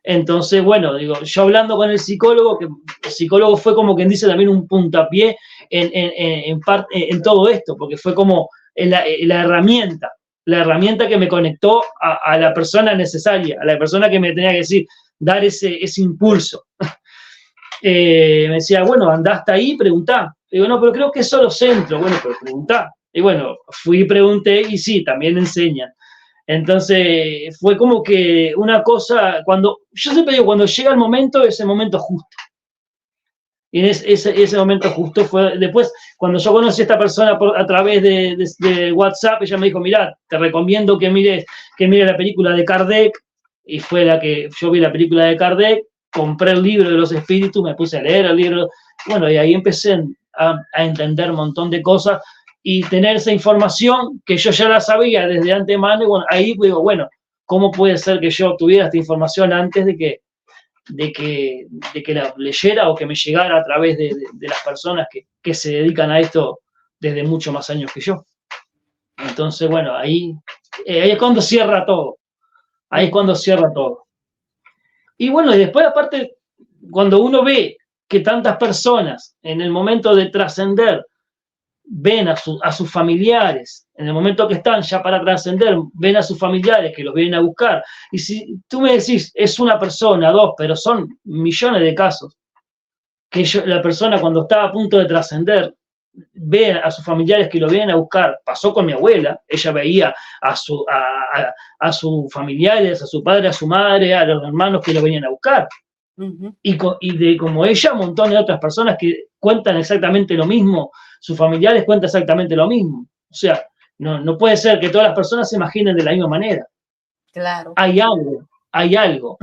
Entonces, bueno, digo, yo hablando con el psicólogo, que el psicólogo fue como quien dice también un puntapié en todo esto, porque fue como la herramienta que me conectó a la persona necesaria, a la persona que me tenía que decir, dar ese impulso. Me decía, bueno, andá hasta ahí, preguntá. Digo, no, pero creo que es solo centro. Bueno, pero preguntá. Y bueno, fui y pregunté y sí, también enseñan. Entonces fue como que una cosa, yo siempre digo, cuando llega el momento, es el momento justo. Y ese momento justo fue, después, cuando yo conocí a esta persona a través de WhatsApp, ella me dijo, mirá, te recomiendo que mires la película de Kardec, y fue la que yo vi la película de Kardec, compré el libro de los espíritus, me puse a leer el libro, bueno, y ahí empecé a entender un montón de cosas y tener esa información que yo ya la sabía desde antemano, y bueno, ahí digo, bueno, ¿cómo puede ser que yo tuviera esta información antes de que la leyera o que me llegara a través de las personas que se dedican a esto desde mucho más años que yo? Entonces, bueno, ahí es cuando cierra todo. Ahí es cuando cierra todo. Y bueno, y después aparte, cuando uno ve que tantas personas en el momento de trascender ven a sus familiares, en el momento que están ya para trascender, ven a sus familiares que los vienen a buscar. Y si tú me decís, es una persona, dos, pero son millones de casos, que la persona cuando está a punto de trascender ve a sus familiares que lo vienen a buscar. Pasó con mi abuela, ella veía a sus familiares, a su padre, a su madre, a los hermanos que lo venían a buscar. Y como ella, un montón de otras personas que cuentan exactamente lo mismo, sus familiares cuentan exactamente lo mismo. O sea, no puede ser que todas las personas se imaginen de la misma manera. Claro. Hay algo, hay algo.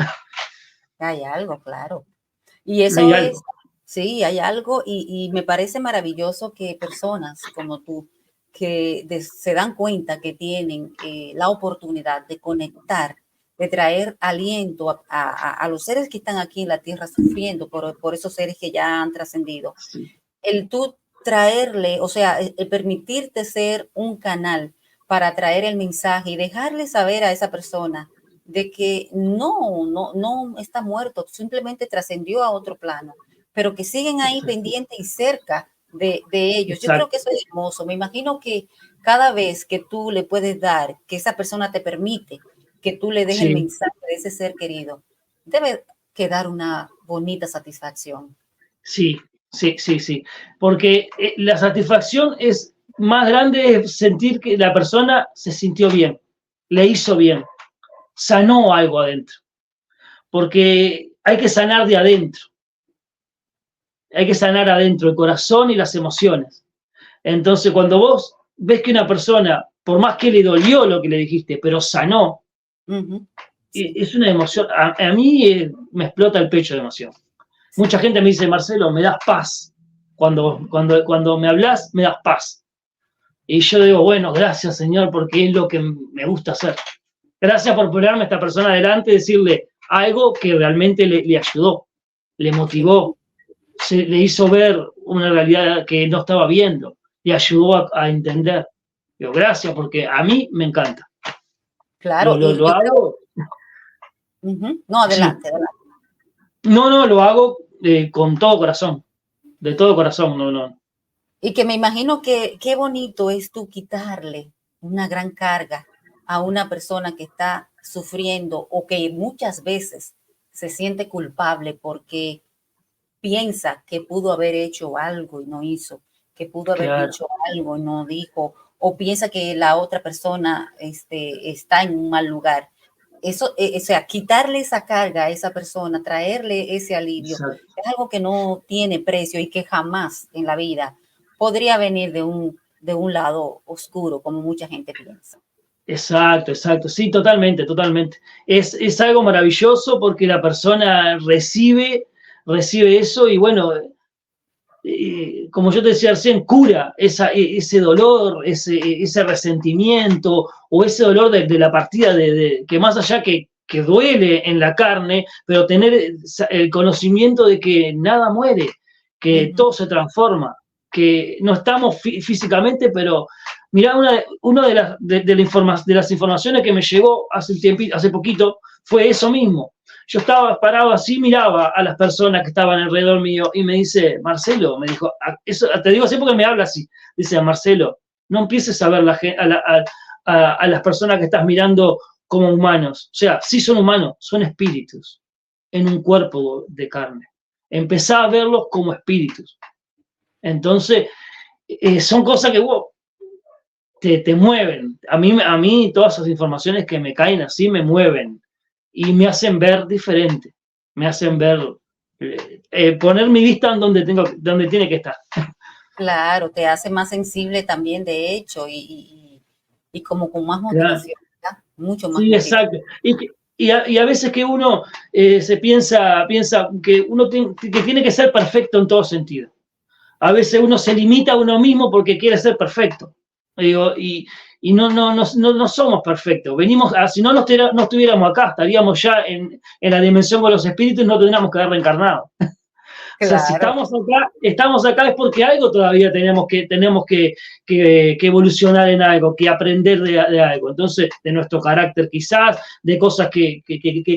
Hay algo, claro. Y Hay eso algo. es, sí, hay algo y me parece maravilloso que personas como tú, que se dan cuenta que tienen la oportunidad de conectar, de traer aliento a los seres que están aquí en la tierra sufriendo por esos seres que ya han trascendido. Sí. El tú traerle, o sea, el permitirte ser un canal para traer el mensaje y dejarle saber a esa persona de que no está muerto, simplemente trascendió a otro plano, pero que siguen ahí Exacto. pendientes y cerca de ellos. Yo creo Exacto. que eso es hermoso. Me imagino que cada vez que tú le puedes dar, que esa persona te permite que tú le des el Sí, mensaje de ese ser querido, debe quedar una bonita satisfacción. sí, sí, sí, sí. Porque la satisfacción es más grande, es sentir que la persona se sintió bien, le hizo bien, sanó algo adentro. Porque hay que sanar de adentro. Hay que sanar adentro el corazón y las emociones. Entonces, cuando vos ves que una persona, por más que le dolió lo que le dijiste, pero sanó, Sí. es una emoción. A mí me explota el pecho de emoción. Mucha Sí. gente me dice, Marcelo, me das paz. Cuando me hablas, me das paz. Y yo digo, bueno, gracias, Señor, porque es lo que me gusta hacer. Gracias por ponerme a esta persona adelante y decirle algo que realmente le ayudó, le motivó, le hizo ver una realidad que no estaba viendo, le ayudó a entender. Digo, gracias, porque a mí me encanta. Claro, y Lo yo creo, hago, no, sí. adelante, adelante. No, lo hago con todo corazón, de todo corazón, no. Y que me imagino que qué bonito es tú quitarle una gran carga a una persona que está sufriendo o que muchas veces se siente culpable porque piensa que pudo haber hecho algo y no hizo, que pudo haber Claro, dicho algo y no dijo, o piensa que la otra persona está en un mal lugar. Eso, o sea, quitarle esa carga a esa persona, traerle ese alivio, exacto. es algo que no tiene precio y que jamás en la vida podría venir de un lado oscuro, como mucha gente piensa. Exacto, exacto. Sí, totalmente, totalmente. Es algo maravilloso porque la persona recibe eso y bueno, como yo te decía recién, cura ese dolor, ese resentimiento o ese dolor de la partida que más allá que duele en la carne, pero tener el conocimiento de que nada muere, que todo se transforma, que no estamos físicamente, pero mirá, una de las informaciones que me llegó hace poquito fue eso mismo. Yo estaba parado así, miraba a las personas que estaban alrededor mío y me dice, Marcelo, me dijo, eso, te digo así porque me habla así, dice, Marcelo, no empieces a ver a las personas que estás mirando como humanos. O sea, sí son humanos, son espíritus en un cuerpo de carne. Empezá a verlos como espíritus. Entonces, son cosas que, wow, te mueven. A mí todas esas informaciones que me caen así me mueven y me hacen ver diferente, me hacen ver, poner mi vista en donde tiene que estar. Claro, te hace más sensible también, de hecho, y como con más Claro. motivación, ¿verdad? Mucho más Sí, motivación. exacto. Y a veces que uno se piensa que uno que tiene que ser perfecto en todo sentido. A veces uno se limita a uno mismo porque quiere ser perfecto. Digo, y no somos perfectos. Venimos, si no no estuviéramos acá, estaríamos ya en la dimensión con los espíritus y no tendríamos que haber reencarnado. O sea, si Claro, estamos acá es porque algo todavía tenemos que evolucionar en algo, que aprender de algo. Entonces, de nuestro carácter quizás, de cosas que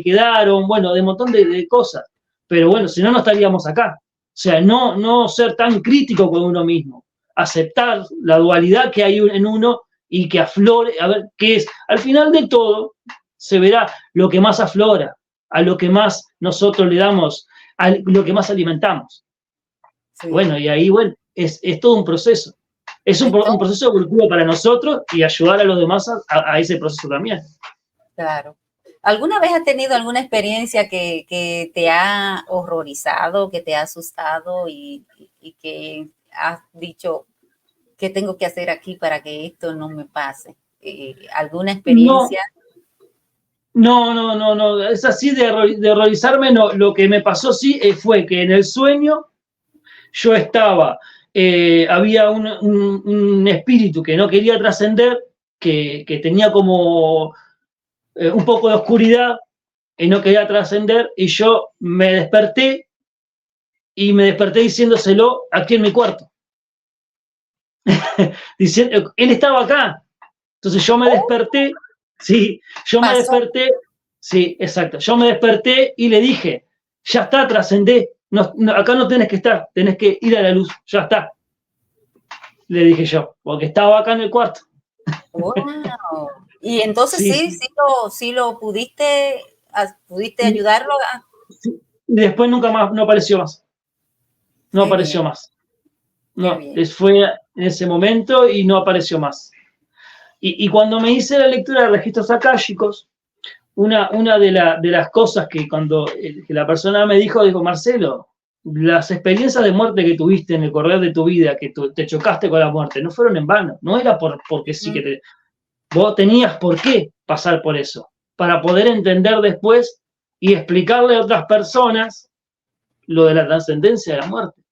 quedaron, bueno, de un montón de cosas. Pero bueno, si no, no estaríamos acá. O sea, no ser tan crítico con uno mismo. Aceptar la dualidad que hay en uno y que aflore, a ver qué es. Al final de todo, se verá lo que más aflora, a lo que más nosotros le damos, a lo que más alimentamos. Bueno, sí. y ahí, bueno, es todo un proceso. Es un Entonces, proceso evolutivo para nosotros y ayudar a los demás a ese proceso también. claro. ¿Alguna vez has tenido alguna experiencia que te ha horrorizado, que te ha asustado y que has dicho, qué tengo que hacer aquí para que esto no me pase? ¿Alguna No, experiencia? no. Es así de horrorizarme, no. Lo que me pasó sí fue que en el sueño yo estaba, había un espíritu que no quería trascender, que tenía como un poco de oscuridad y no quería trascender, y yo me desperté diciéndoselo aquí en mi cuarto. Diciendo, él estaba acá. Entonces yo me Oh, desperté, sí, yo me pasó. desperté, sí, exacto, yo me desperté y le dije, ya está, trascendé, acá no tenés que estar, tenés que ir a la luz, ya está, le dije yo, porque estaba acá en el cuarto. Wow. Y entonces Sí, sí, sí. sí lo pudiste Y, ayudarlo. sí, y después nunca más, no apareció más, no Qué bien, apareció más. qué No, bien. fue en ese momento y no apareció más. Y cuando me hice la lectura de registros akáshicos, una de las cosas que cuando que la persona me dijo, Marcelo, las experiencias de muerte que tuviste en el correr de tu vida, que te chocaste con la muerte, no fueron en vano, no era porque sí Ujú, vos tenías por qué pasar por eso, para poder entender después y explicarle a otras personas lo de la trascendencia de la muerte.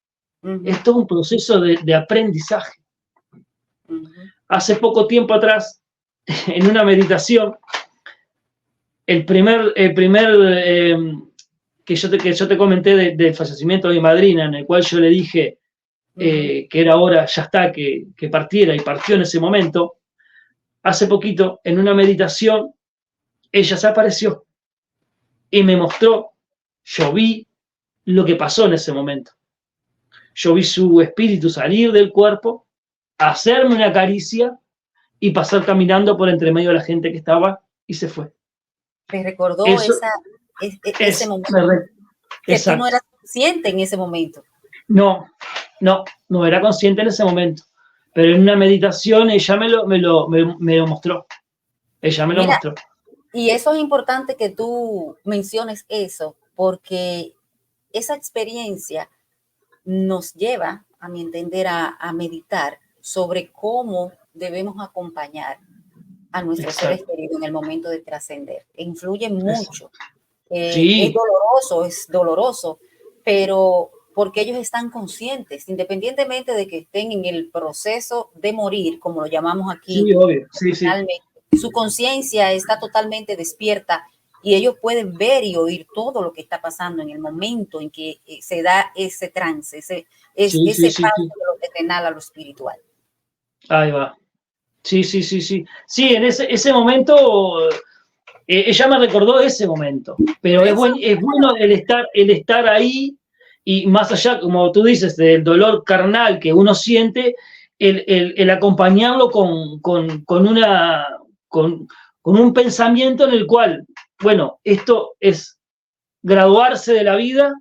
ujú, Es todo un proceso de aprendizaje. ujú, Hace poco tiempo atrás, en una meditación, el primer que yo te comenté del fallecimiento de mi madrina, en el cual yo le dije ujú. que era hora, ya está, que partiera, y partió en ese momento. Hace poquito, en una meditación, ella se apareció y me mostró, yo vi lo que pasó en ese momento. Yo vi su espíritu salir del cuerpo, hacerme una caricia y pasar caminando por entre medio de la gente que estaba y se fue. Te recordó Eso ese es, momento que tú no exacto. eras consciente en ese momento. No, no era consciente en ese momento. Pero en una meditación ella me lo mostró. Ella me lo Mira, mostró. y eso es importante que tú menciones eso, porque esa experiencia nos lleva, a mi entender, a meditar sobre cómo debemos acompañar a nuestros seres Exacto. queridos en el momento de trascender. Influye mucho. Exacto. Sí, Es doloroso, pero porque ellos están conscientes, independientemente de que estén en el proceso de morir, como lo llamamos aquí, sí, obvio. Sí, sí. finalmente, su conciencia está totalmente despierta y ellos pueden ver y oír todo lo que está pasando en el momento en que se da ese trance, Sí, sí, ese sí, paso sí. de lo terrenal a lo espiritual. Ahí va. Sí, sí, sí, sí. Sí, en ese momento, ella me recordó ese momento. Pero Eso, es bueno el estar ahí y más allá, como tú dices, del dolor carnal que uno siente, el acompañarlo con, con un pensamiento en el cual, bueno, esto es graduarse de la vida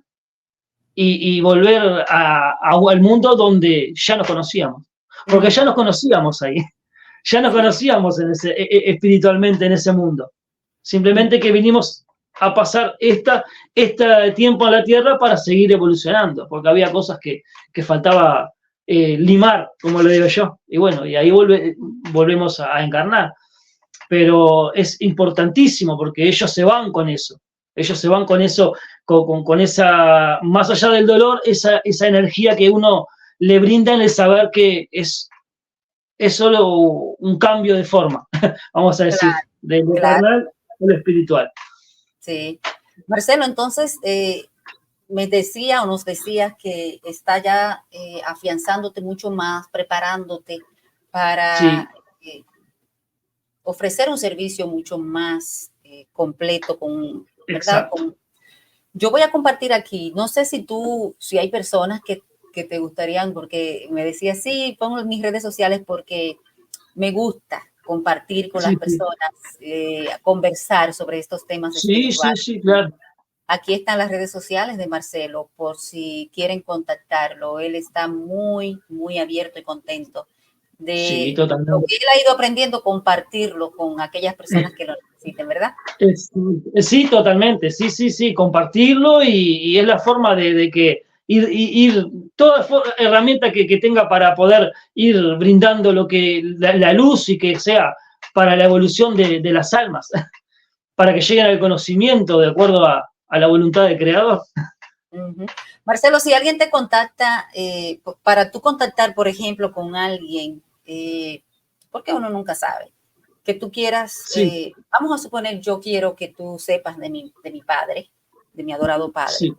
y volver al mundo donde ya nos conocíamos. Porque ya ujú, nos conocíamos ahí. Ya nos conocíamos espiritualmente en ese mundo. Simplemente que vinimos a pasar este tiempo en la Tierra para seguir evolucionando, porque había cosas que faltaba limar, como lo digo yo. Y bueno, y ahí volvemos a encarnar. Pero es importantísimo porque ellos se van con eso. Ellos se van con eso, con esa, más allá del dolor, esa energía que uno le brinda en el saber que es solo un cambio de forma, vamos a decir, Claro, de lo claro, carnal a lo espiritual. sí. Marcelo, entonces, me decía o nos decía que está ya afianzándote mucho más, preparándote Sí, para ofrecer un servicio mucho más completo, ¿verdad? exacto. Yo voy a compartir aquí, no sé si hay personas que te gustarían, porque me decía, sí, pongo en mis redes sociales porque me gusta compartir con las Sí, sí, personas, conversar sobre estos temas sí, sí, espirituales. sí, claro. Aquí están las redes sociales de Marcelo por si quieren contactarlo. Él está muy, muy abierto y contento Sí, de lo totalmente. que él ha ido aprendiendo, compartirlo con aquellas personas que lo necesiten, ¿verdad? Sí, totalmente, sí, sí, sí, compartirlo y es la forma de que ir toda herramienta que tenga para poder ir brindando lo que la luz y que sea para la evolución de las almas, para que lleguen al conocimiento de acuerdo a la voluntad del Creador. Uh-huh. Marcelo, si alguien te contacta, para tú contactar, por ejemplo, con alguien, porque uno nunca sabe, que tú quieras, Sí, vamos a suponer, yo quiero que tú sepas de mi padre, de mi adorado padre, sí,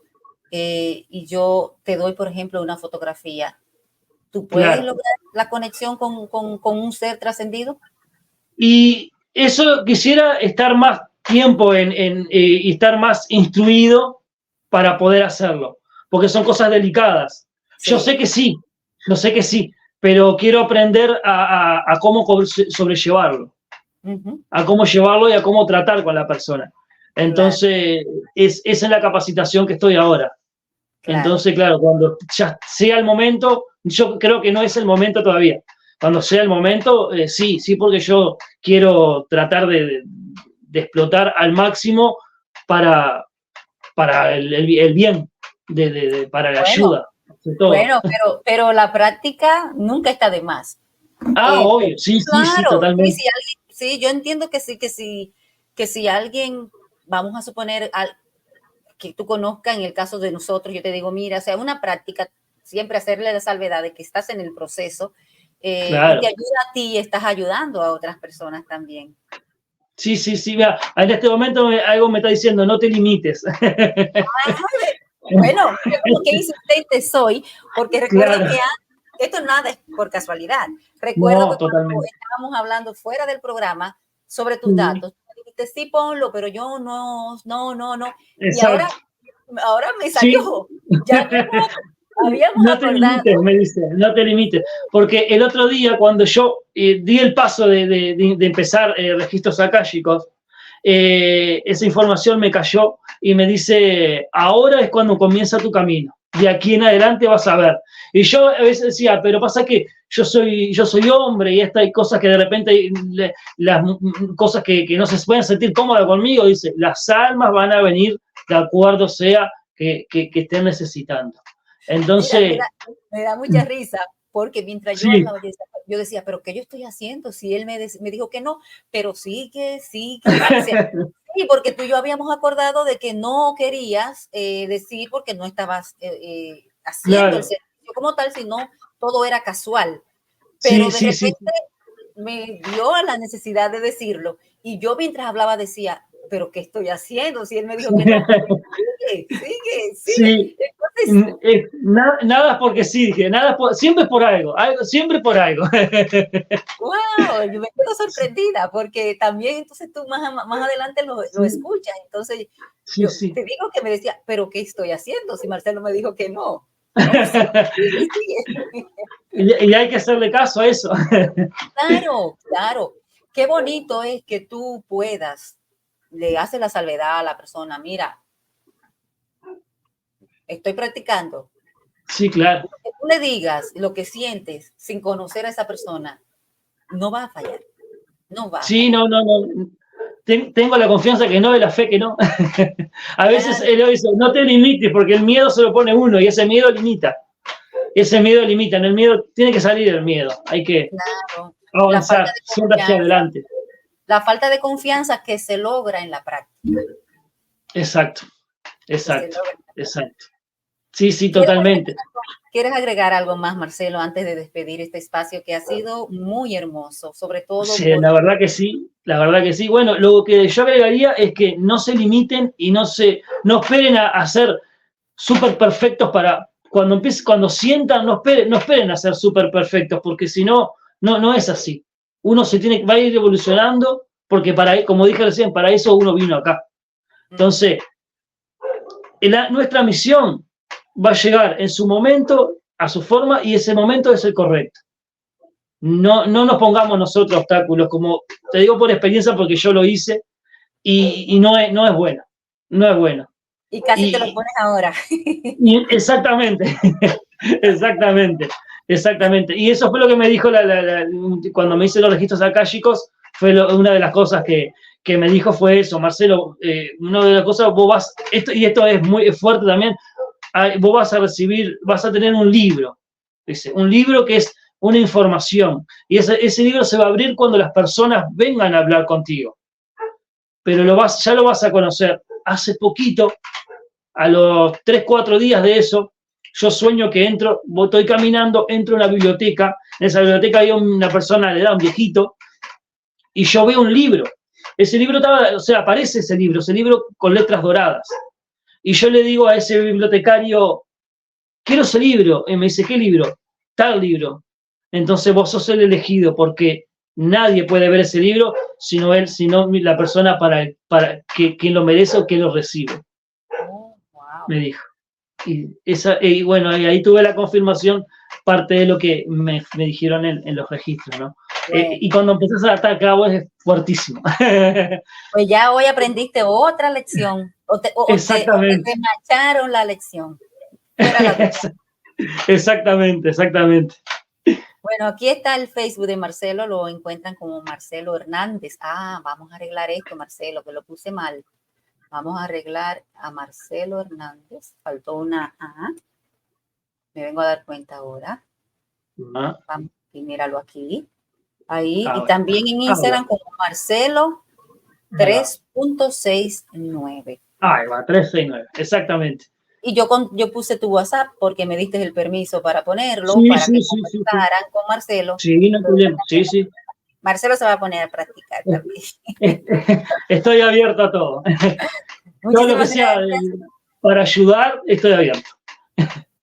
y yo te doy, por ejemplo, una fotografía, ¿tú puedes claro. lograr la conexión con un ser trascendido? Y eso quisiera estar más tiempo y estar más instruido para poder hacerlo, porque son cosas delicadas. Yo sé Sí. que sí, yo sé que sí, pero quiero aprender a cómo sobrellevarlo, Uh-huh. a cómo llevarlo y a cómo tratar con la persona. Claro, Entonces, es en la capacitación que estoy ahora. claro. Entonces, claro, cuando ya sea el momento, yo creo que no es el momento todavía. Cuando sea el momento, sí, sí, porque yo quiero tratar de explotar al máximo para, para el bien, para la Bueno, ayuda, de todo. bueno, pero la práctica nunca está de más. Ah, Pues, obvio, sí, sí, sí, claro, sí, totalmente. si alguien, sí, yo entiendo que sí, que si alguien, vamos a suponer que tú conozcas, en el caso de nosotros, yo te digo, mira, o sea, una práctica, siempre hacerle la salvedad de que estás en el proceso y te Claro. ayuda a ti, estás ayudando a otras personas también. Sí, sí, sí, mira, en este momento algo me está diciendo, no te limites. Bueno, mira como que insistente soy, porque recuerdo Claro, que esto nada es por casualidad. Recuerdo que no, cuando totalmente. estábamos hablando fuera del programa sobre tus Sí, datos, tú me dijiste, sí, ponlo, pero yo no, no, no, no. Y exacto. ahora me Sí, salió. Ya mismo habíamos no te limites, acordado. me dice, no te limites. Porque el otro día, cuando yo di el paso de empezar registros akáshicos, esa información me cayó y me dice, ahora es cuando comienza tu camino. De aquí en adelante vas a ver. Y yo a veces decía, pero pasa que yo soy hombre y esta hay cosas que de repente, las cosas que no se pueden sentir cómodas conmigo, dice, las almas van a venir de acuerdo sea que estén necesitando. Mira, Entonces, me da mucha risa porque mientras yo sí, hablaba, yo decía, pero ¿qué yo estoy haciendo? Si él me dijo que no, pero sigue, sigue, sigue. O sea, sí, porque tú y yo habíamos acordado de que no querías decir porque no estabas haciendo el claro, servicio como tal, sino todo era casual. Pero sí, de sí, sí, repente me dio a la necesidad de decirlo y yo mientras hablaba decía, pero ¿qué estoy haciendo? Si él me dijo que no, sigue, sigue, sigue. sí. Entonces, Nada es porque sí, dije, nada siempre es por algo, siempre por algo. wow, yo me quedo sorprendida porque también entonces tú más adelante lo Sí, escuchas. Entonces sí, yo sí. te digo que me decía, pero ¿qué estoy haciendo? Si Marcelo me dijo que no. No, sí, sigue, sigue. Y hay que hacerle caso a eso. Claro, claro. Qué bonito es que tú puedas, le haces la salvedad a la persona, mira, estoy practicando. Sí, claro, Lo que tú le digas, lo que sientes sin conocer a esa persona, no va a fallar, no va a Sí, fallar. no, no, no. Tengo la confianza que no, de la fe que no. A veces Claro, él dice, no te limites, porque el miedo se lo pone uno y ese miedo limita. Ese miedo limita. En el miedo tiene que salir el miedo. Hay que claro. La falta avanzar de siempre hacia confianza, adelante. la falta de confianza que se logra en la práctica, Exacto, que se exacto, logra en la práctica. exacto. Sí, sí, ¿Quieres totalmente. ¿Quieres agregar algo más, Marcelo, antes de despedir este espacio que ha sido muy hermoso, sobre todo Sí, por... la verdad que sí, la verdad que sí. Bueno, lo que yo agregaría es que no se limiten y no esperen a ser súper perfectos para cuando sientan, no esperen a ser súper perfectos, porque si no, no es así. Uno va a ir evolucionando, porque como dije recién, para eso uno vino acá. Entonces, nuestra misión va a llegar en su momento, a su forma, y ese momento es el correcto. No nos pongamos nosotros obstáculos, como te digo por experiencia, porque yo lo hice, y no es bueno, no es bueno. Y casi te lo Y, pones ahora. exactamente, exactamente, exactamente. Y eso fue lo que me dijo cuando me hice los registros akáshicos, una de las cosas que me dijo fue eso, Marcelo, una de las cosas, y esto es muy fuerte también, vos vas a tener un libro, dice, un libro que es una información, y ese libro se va a abrir cuando las personas vengan a hablar contigo, pero ya lo vas a conocer. Hace poquito, a los 3 4 días de eso, yo sueño que estoy caminando, entro a una biblioteca, en esa biblioteca hay una persona de edad, un viejito, y yo veo un libro. Ese libro aparece ese libro con letras doradas. Y yo le digo a ese bibliotecario, quiero ese libro. Y me dice, ¿qué libro? Tal libro. Entonces vos sos el elegido, porque nadie puede ver ese libro sino la persona para quien lo merece o quien lo recibe, Oh, wow. me dijo. Y bueno, ahí tuve la confirmación, parte de lo que me dijeron en los registros, ¿no? Y Bueno, cuando empezás a atar cabos es fuertísimo. pues ya hoy aprendiste otra lección o te Exactamente. remacharon la lección. Fuera la duda. Exactamente, exactamente. Bueno, aquí está el Facebook de Marcelo, lo encuentran como Marcelo Hernández. Ah, vamos a arreglar esto, Marcelo, que lo puse mal. Vamos a arreglar a Marcelo Hernández. Faltó una A. Me vengo a dar cuenta ahora. Ah, Vamos, y míralo aquí. Ahí. Y ah, también en bueno. Instagram como Marcelo Ahí va. 3.69. Ahí va, 369, exactamente. Y yo puse tu WhatsApp porque me diste el permiso para ponerlo, Sí, para que sí, sí, sí, sí. conversaran con Marcelo. Sí, no hay Pero problema. Sí, sí. Marcelo se va a poner a practicar también. Estoy abierto a todo. Todo lo que Muchísimas sea gracias. para ayudar, estoy abierto.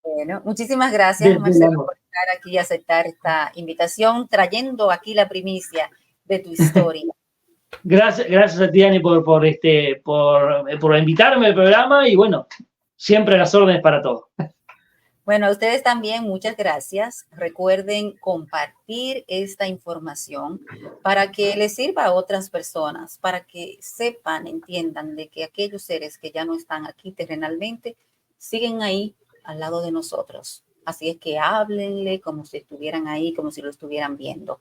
Bueno, muchísimas gracias, Desde el Marcelo, amor. por estar aquí y aceptar esta invitación, trayendo aquí la primicia de tu historia. Gracias a ti, Ani, por invitarme al programa y bueno, siempre las órdenes para todo. Bueno, a ustedes también muchas gracias. Recuerden compartir esta información para que les sirva a otras personas, para que sepan, entiendan de que aquellos seres que ya no están aquí terrenalmente siguen ahí al lado de nosotros. Así es que háblenle como si estuvieran ahí, como si lo estuvieran viendo.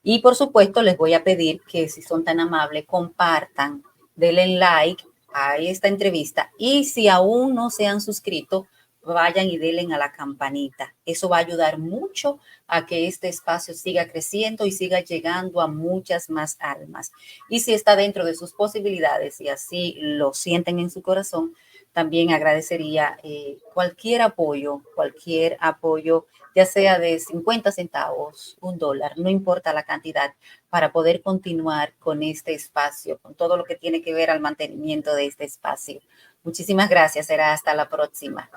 Y por supuesto, les voy a pedir que si son tan amables, compartan, denle like a esta entrevista y si aún no se han suscrito, vayan y denle a la campanita. Eso va a ayudar mucho a que este espacio siga creciendo y siga llegando a muchas más almas. Y si está dentro de sus posibilidades y así lo sienten en su corazón, también agradecería cualquier apoyo, ya sea de 50 centavos, $1, no importa la cantidad, para poder continuar con este espacio, con todo lo que tiene que ver al mantenimiento de este espacio. Muchísimas gracias. Será hasta la próxima.